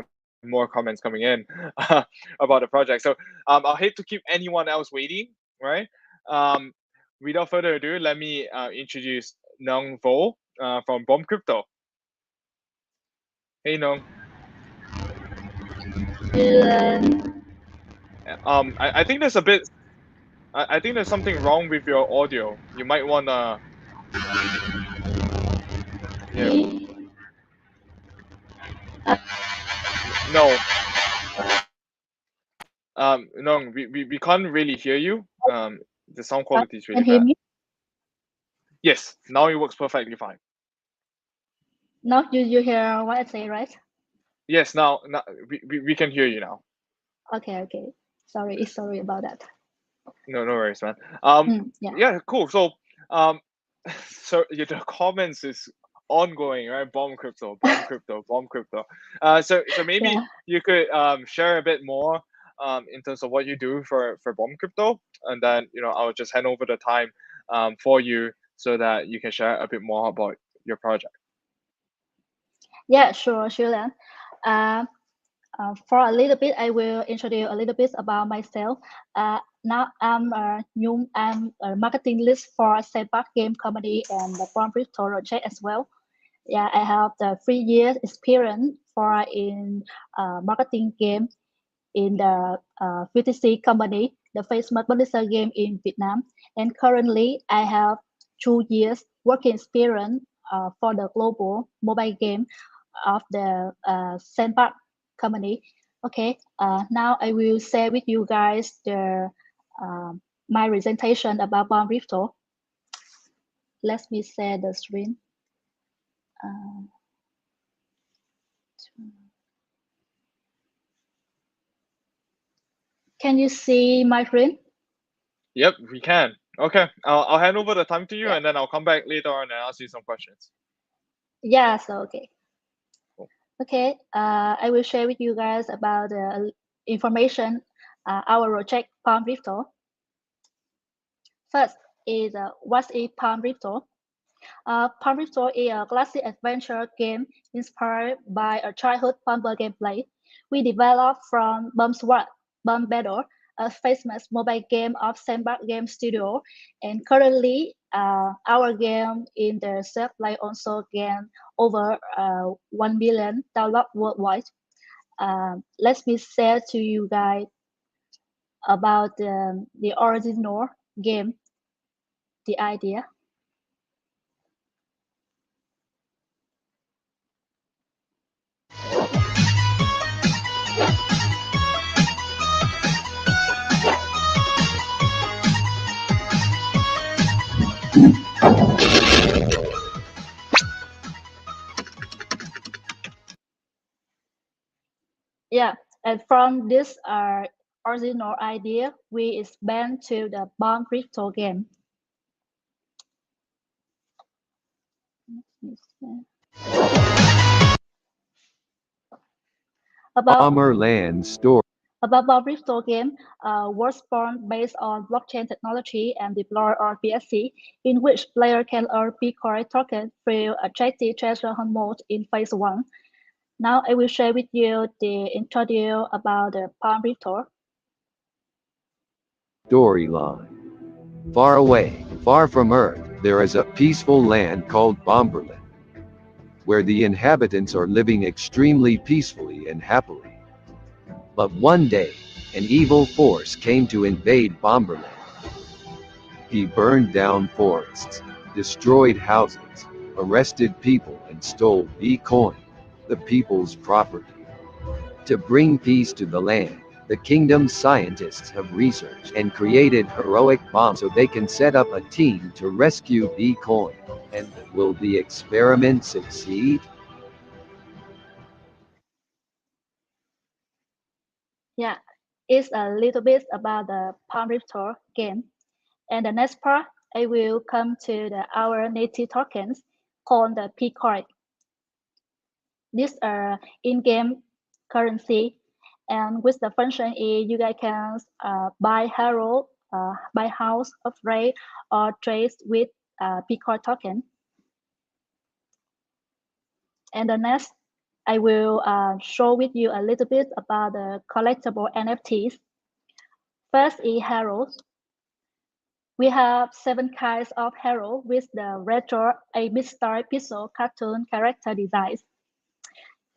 more comments coming in about the project. So I'll hate to keep anyone else waiting, right? Um, Without further ado, let me introduce Nung Vo from Bomb Crypto. Hey Nung. I think there's a bit. I think there's something wrong with your audio. You might wanna. Yeah. No. No, we can't really hear you. The sound quality is really Can hear bad. me? Yes, now it works perfectly fine. Now you hear what I say, right? Yes, now we can hear you now. Okay. Sorry about that. No worries, man. Yeah. Yeah, cool. So so yeah, the comments is ongoing, right? Bomb crypto, bomb crypto, bomb crypto. So maybe Yeah. you could share a bit more in terms of what you do for bomb crypto, and then I'll just hand over the time for you so that you can share a bit more about your project. Yeah, sure, then. Uh, for a little bit, I will introduce a little bit about myself. Now I'm a marketing list for a Sandbox game company and the Bomb Crypto project as well. Yeah, I have the 3 years experience for in marketing game in the VTC company, the famous publisher game in Vietnam. And currently, I have 2 years working experience for the global mobile game of the Sandbox company. Okay, now I will share with you guys my presentation about Bomb Crypto. Let me share the screen. Can you see my screen? Yep, we can. Okay, I'll hand over the time to you, Yeah. and then I'll come back later on and ask you some questions. Yeah, so okay. Cool. Okay, I will share with you guys about the information our project Palm Crypto. First is what is Palm Crypto? Palm Crypto is a classic adventure game inspired by a childhood bumper gameplay. We developed from Bomb Sword, Bomb Battle, a famous mobile game of Sandbox Game Studio, and currently our game in the self-play also gained over 1 million downloads worldwide. Let me share to you guys about the original game, the idea. Yeah, and from this original idea, we expand to the Bomb Crypto game. About Bomberland Store. About Bob game was born based on blockchain technology and deployed on BSC, in which player can earn Bitcoin token through attractive treasure hunt mode in phase 1. Now I will share with you the introduction about the Palm Rifter. Storyline. Far away, far from Earth, there is a peaceful land called Bomberland, where the inhabitants are living extremely peacefully and happily. But one day, an evil force came to invade Bomberland. He burned down forests, destroyed houses, arrested people and stole Bitcoin, the people's property. To bring peace to the land, the kingdom's scientists have researched and created heroic bombs so they can set up a team to rescue Bitcoin. And will the experiment succeed? Yeah, it's a little bit about the Palm Rifter game. And the next part, I will come to our native tokens called the Bitcoin. These are in-game currency, and with the function is you guys can buy hero, buy house, upgrade, or trade with Bitcoin token. And the next, I will show with you a little bit about the collectible NFTs. First is heroes. We have 7 kinds of hero with the retro 8-bit style pixel cartoon character designs.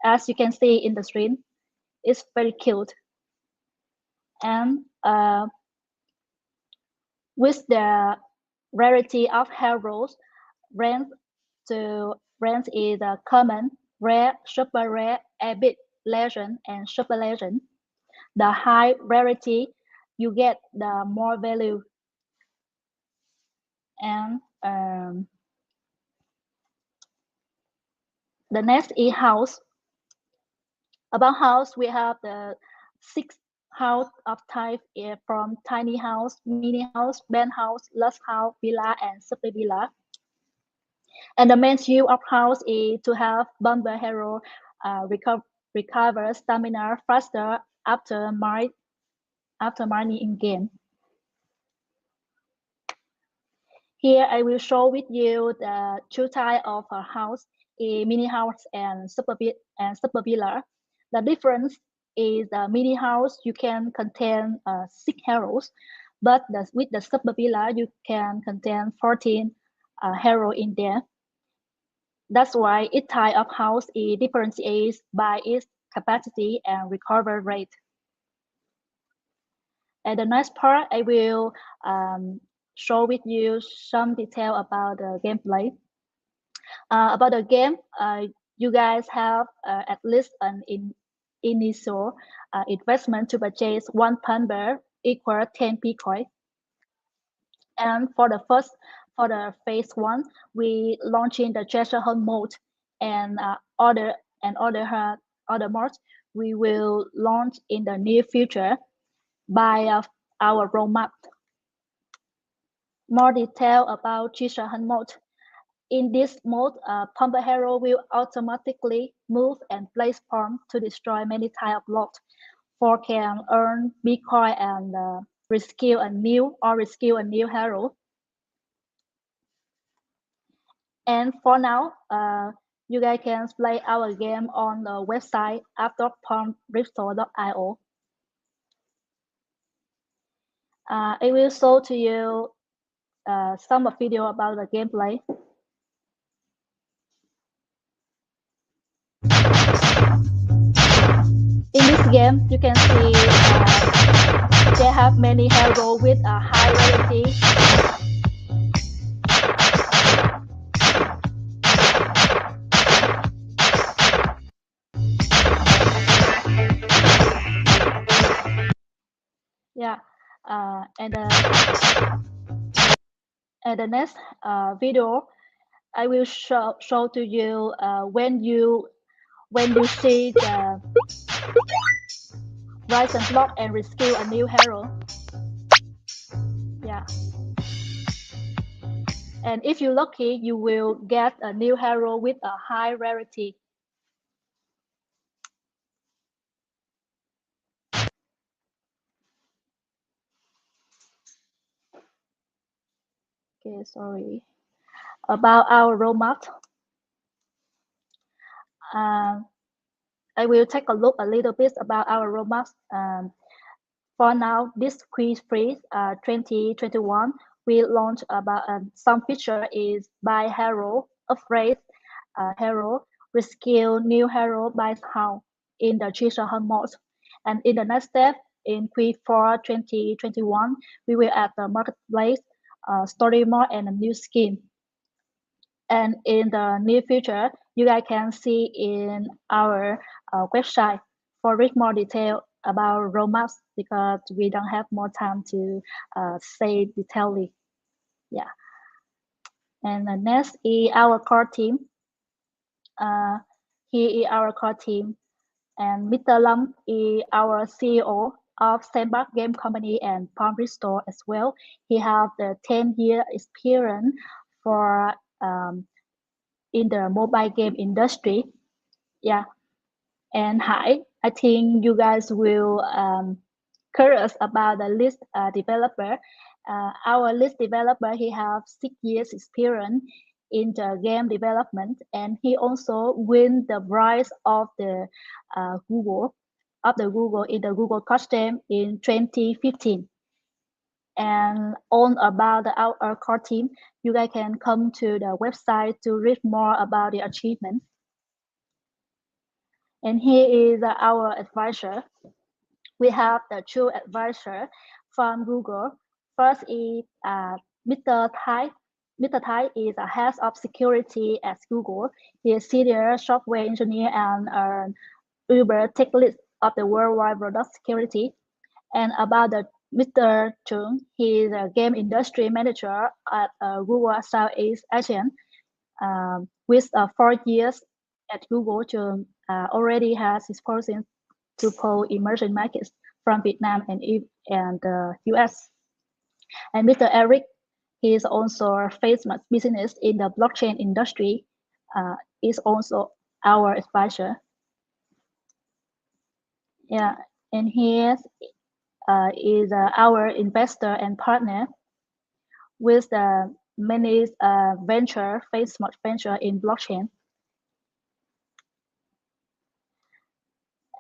As you can see in the screen, it's very cute. And with the rarity of heroes, range is the common, rare, super rare, epic, legend, and super legend. The high rarity, you get the more value. And the next is house. About house, we have the 6 house of type from tiny house, mini house, band house, lust house, villa, and super villa. And the main use of house is to have bomber hero recover stamina faster after mining in game. Here I will show with you the 2 types of a house, a mini house and super villa. The difference is the mini house you can contain 6 heroes, but with the super villa you can contain 14 heroes in there. That's why each type of house is differentiates by its capacity and recovery rate. And the next part, I will show with you some detail about the gameplay. About the game, you guys have at least an initial investment to purchase 1 Pumber equal 10 Bitcoin. And for the phase 1, we launching the treasure hunt mode, and other modes we will launch in the near future by our roadmap. More detail about treasure hunt mode. In this mode, Pumper Hero will automatically move and place bomb to destroy many types of loot, for can earn Bitcoin and rescue a new hero. And for now, you guys can play our game on the website app.palmrifter.io. I will show to you some video about the gameplay. In this game, you can see they have many heroes with a high rarity. Yeah, and the next video, I will show to you when you see the rise and block and rescue a new hero. Yeah. And if you're lucky, you will get a new hero with a high rarity. Okay, sorry. About our roadmap, I will take a look a little bit about our roadmap. For now, this quiz freeze 2021, we launched about some feature is buy hero, upgrade hero, reskill new hero by how in the treasure hunt mode. And in the next step, in Q4 2021, we will add the marketplace, story mode, and a new skin. And in the near future, you guys can see in our website for read more detail about roadmaps because we don't have more time to say detailedly. Yeah. And the next is our core team. Here is our core team. And Mr. Lam is our CEO of Sandbox Game Company and Palm Store as well. He has the 10-year experience for in the mobile game industry. Yeah. And Hai, I think you guys will curious about the list developer. Our list developer, he have 6 years experience in the game development, and he also win the prize of the Google in the Google custom in 2015. And on about our core team, you guys can come to the website to read more about the achievement. And here is our advisor. We have the two advisor from Google. First is Mr. Tai. Mr. Tai is a head of security at Google. He is senior software engineer and Uber tech lead of the worldwide product security. And about the Mr. Chung, he is a game industry manager at Google Southeast Asian. With 4 years at Google, Chung already has exposure to pull emerging markets from Vietnam and the US. And Mr. Eric, he is also a famous business in the blockchain industry, is also our advisor. Yeah, and he is our investor and partner with the many famous venture in blockchain.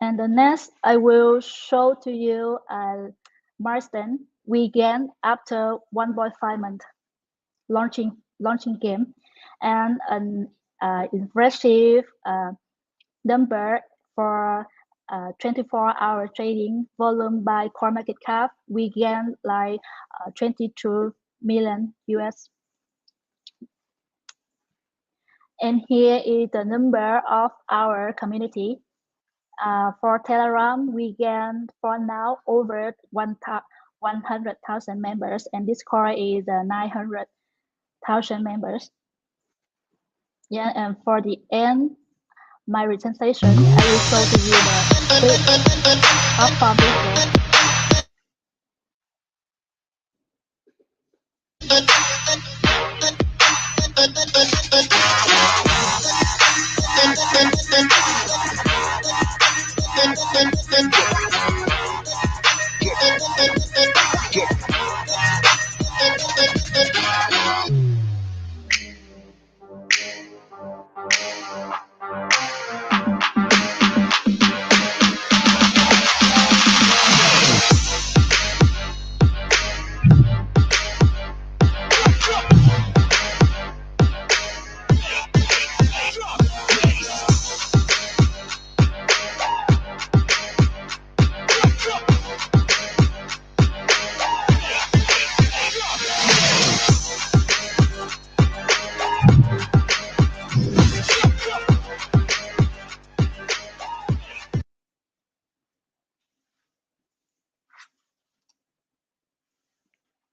And the next, I will show to you a milestone we gained after 1.5 months launching game, and an impressive number for 24-hour trading volume by core market cap. We gained like 22 million US. And here is the number of our community. For Telegram, we gained for now over 100,000 members, and Discord is 900,000 members. Yeah, and for the end, my presentation, I will show to you the clip of Palm Store.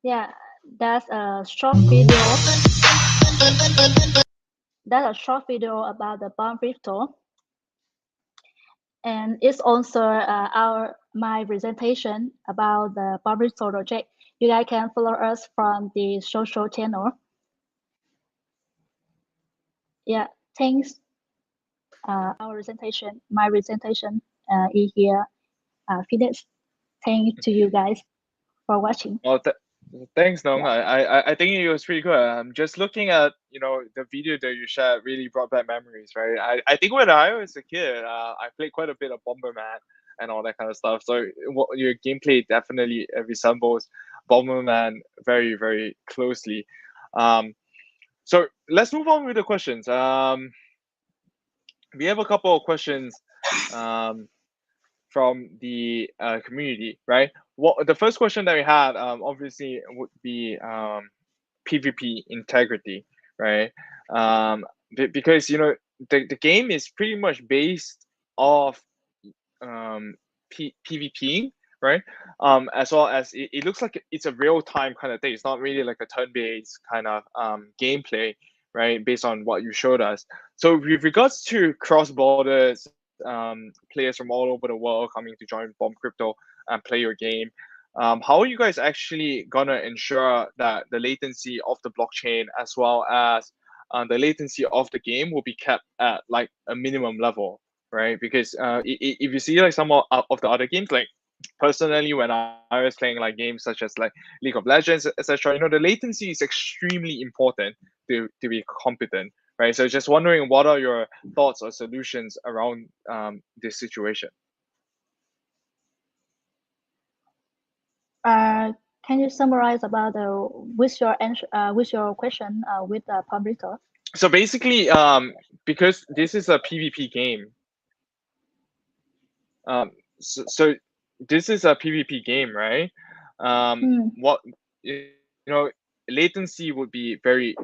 Yeah, that's a short video. That's a short video about the Palm Store. And it's also my presentation about the Palm Store project. You guys can follow us from the social channel. Yeah, thanks. My presentation is here finished. Thank you to you guys for watching. Well, Thanks, Nong. Yeah. I think it was pretty good. Just looking at the video that you shared really brought back memories, right? I think when I was a kid, I played quite a bit of Bomberman and all that kind of stuff. So your gameplay definitely resembles Bomberman very very closely. Um, so let's move on with the questions. We have a couple of questions. From the community, right? What the first question that we had, obviously, would be PvP integrity, right? Because the game is pretty much based off PvPing, right? As well as it looks like it's a real time kind of thing. It's not really like a turn based kind of gameplay, right? Based on what you showed us. So with regards to cross borders, players from all over the world coming to join Bomb Crypto and play your game. How are you guys actually gonna ensure that the latency of the blockchain as well as the latency of the game will be kept at like a minimum level, right? Because if you see like some of the other games, like personally, when I was playing like games such as like League of Legends, etc., the latency is extremely important to be competent, right? So just wondering, what are your thoughts or solutions around this situation? Can you summarize about with your question with Pablito? So basically, because this is a PvP game, so this is a PvP game, right? What latency would be very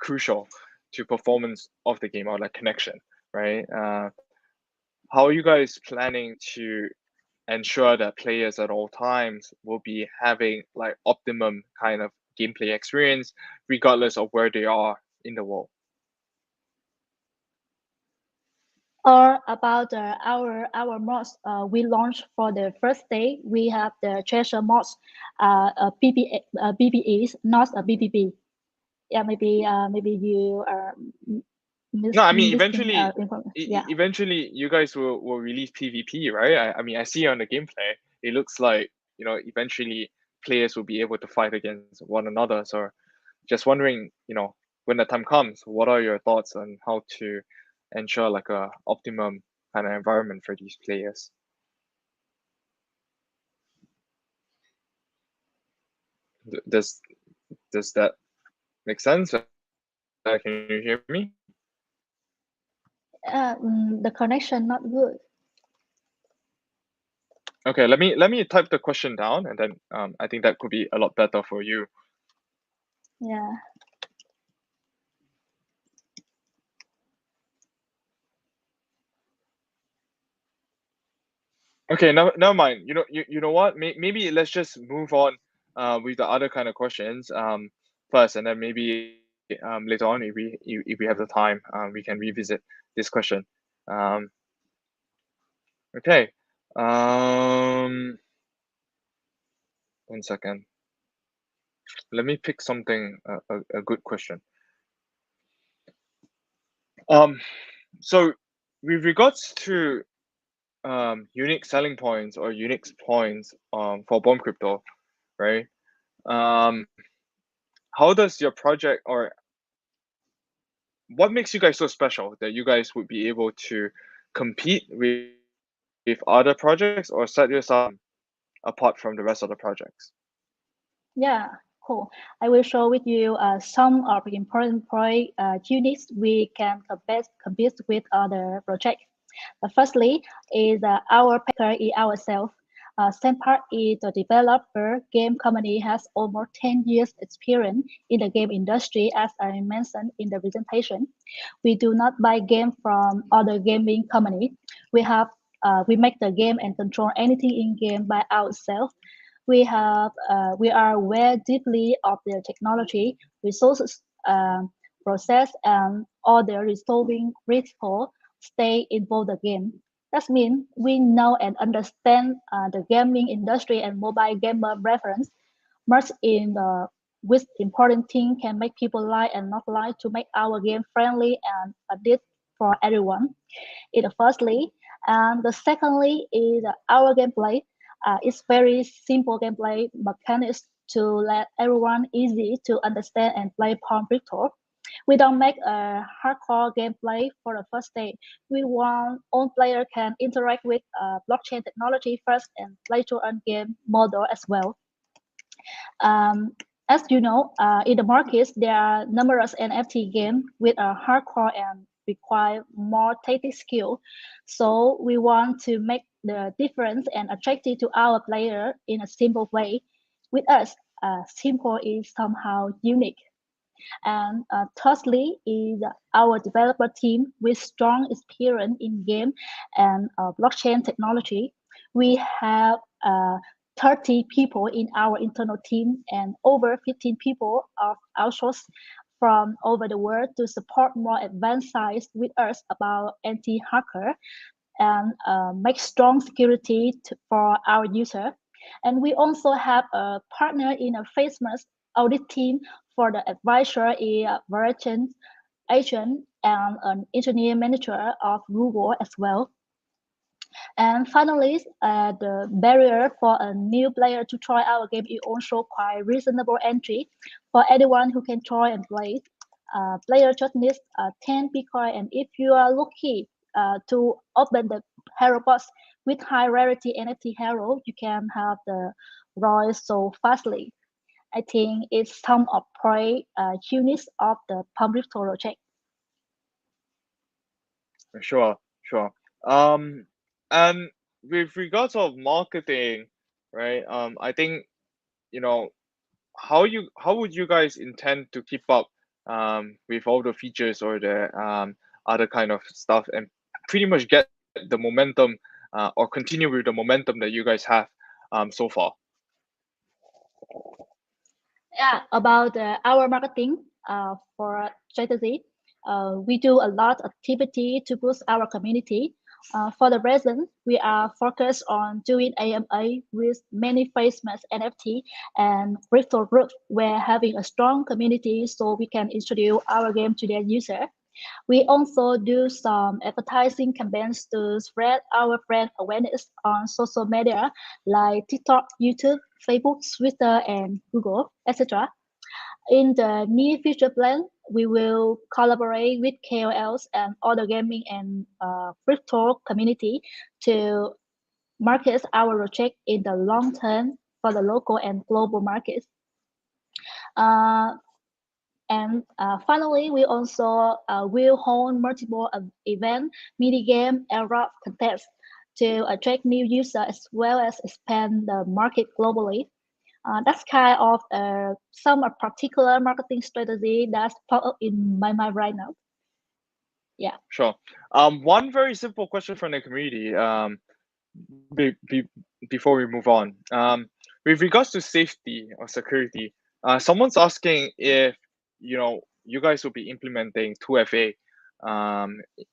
crucial to performance of the game or like connection, right? How are you guys planning to ensure that players at all times will be having like optimum kind of gameplay experience regardless of where they are in the world? Or about our mods we launched for the first day. We have the treasure mods, BBEs, not a BBB. Yeah, maybe you are No, I mean missing eventually, yeah. eventually you guys will release PvP, right? I mean I see on the gameplay, it looks like eventually players will be able to fight against one another. So just wondering, when the time comes, what are your thoughts on how to ensure like a optimum kind of environment for these players? Does that make sense? Can you hear me? The connection not good. Okay, let me type the question down, and then I think that could be a lot better for you. Yeah. Okay, never mind. You know what? Maybe let's just move on with the other kind of questions first, and then maybe later on, if we have the time, we can revisit this question. Um, okay. Um, 1 second. Let me pick something a good question. Um, so with regards to unique selling points or unique points for Bomb Crypto, right? Um, how does your project, or what makes you guys so special that you guys would be able to compete with other projects or set yourself apart from the rest of the projects? Yeah, cool. I will show with you some of the important units we can compete with other projects. Firstly, is our packer is ourselves. Second part is the developer game company has almost 10 years experience in the game industry, as I mentioned in the presentation. We do not buy game from other gaming company. We make the game and control anything in game by ourselves. We are aware deeply of the technology, resources, process, and all the resolving critical stay involved the game. That means we know and understand the gaming industry and mobile gamer reference much in the which important thing can make people like and not like to make our game friendly and addict for everyone. It firstly, and the secondly is our gameplay. It's very simple gameplay mechanics to let everyone easy to understand and play Palm Crypto. We don't make a hardcore gameplay for the first day. We want all players can interact with blockchain technology first and play to earn game model as well. As you know, in the markets, there are numerous NFT games with a hardcore and require more tactic skill. So we want to make the difference and attractive to our player in a simple way. With us, simple is somehow unique. And thirdly is our developer team with strong experience in game and blockchain technology. We have 30 people in our internal team and over 15 people of outsourced from over the world to support more advanced sites with us about anti-hacker and make strong security for our user. And we also have a partner in a famous audit team for the advisor in version agent and an engineer manager of Google as well. And finally, the barrier for a new player to try our game is also quite reasonable entry for anyone who can try and play. Player just needs 10 Bitcoin, and if you are lucky to open the hero box with high rarity NFT hero, you can have the ROI so fastly. I think it's some of the uniques of the public project. Sure. And with regards of marketing, right? I think, you know, how would you guys intend to keep up with all the features or the other kind of stuff and pretty much get the momentum or continue with the momentum that you guys have so far? Yeah, about our marketing for strategy, we do a lot of activity to boost our community. For the reason, we are focused on doing AMA with many famous NFT and crypto groups where having a strong community so we can introduce our game to their user. We also do some advertising campaigns to spread our brand awareness on social media like TikTok, YouTube, Facebook, Twitter, and Google, etc. In the near future plan, we will collaborate with KOLs and other gaming and crypto community to market our project in the long term for the local and global markets. And finally, we also will hold multiple event, mini game, and rock contests to attract new users as well as expand the market globally. That's kind of some particular marketing strategy that's pop up in my mind right now. Yeah. Sure. One very simple question from the community. Before we move on, with regards to safety or security, someone's asking if you guys will be implementing 2FA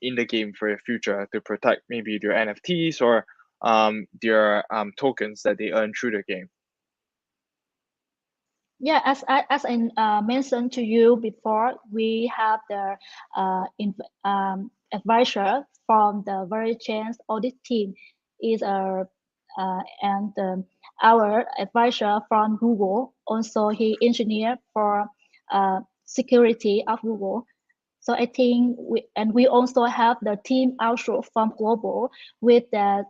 in the game for the future to protect maybe their NFTs or their tokens that they earn through the game. Yeah, as I mentioned to you before, we have the advisor from the very chance audit team is our advisor from Google. Also, he engineer for security of Google. So I think we also have the team also from global with the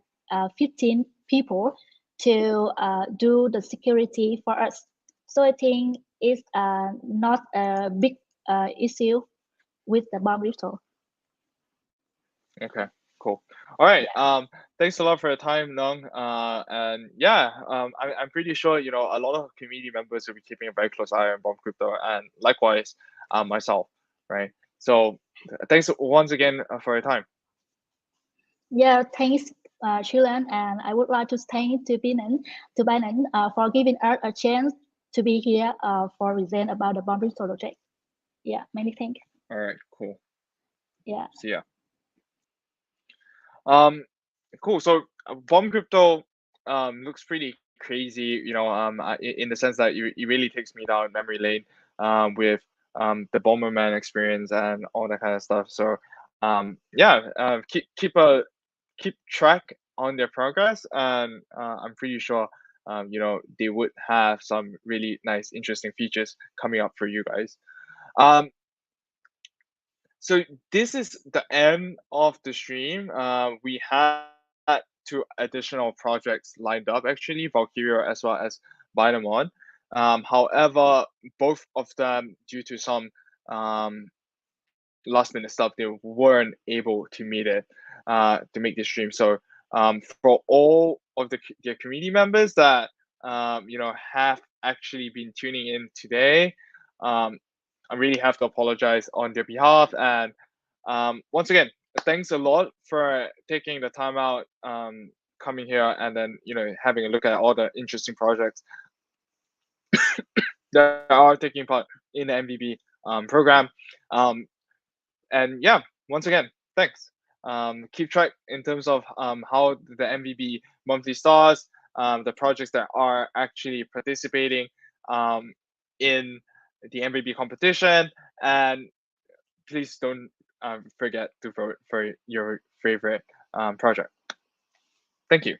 15 people to do the security for us. So I think it's not a big issue with the bomb ritual. Okay, cool. All right. Thanks a lot for your time, Nung. And yeah, I'm pretty sure a lot of community members will be keeping a very close eye on Bomb Crypto, and likewise, myself, right? So thanks once again for your time. Yeah, thanks, Chilan, and I would like to thank to Binance for giving us a chance to be here for present about the Bomb Crypto project. Yeah, many thanks. All right, cool. Yeah. See ya. Cool. So Bomb Crypto looks pretty crazy, in the sense that it really takes me down memory lane with the Bomberman experience and all that kind of stuff. So yeah, keep track on their progress, and I'm pretty sure they would have some really nice, interesting features coming up for you guys. So this is the end of the stream. We had two additional projects lined up, actually, Valkyria as well as Dynamon. However, both of them, due to some last minute stuff, they weren't able to meet it to make this stream. So for all of their community members that have actually been tuning in today, I really have to apologize on their behalf. And once again, thanks a lot for taking the time out, coming here, and then having a look at all the interesting projects that are taking part in the MVB program. And yeah, once again, thanks. Keep track in terms of how the MVB monthly stars, the projects that are actually participating in the MVB competition, and please don't forget to vote for your favorite project. Thank you.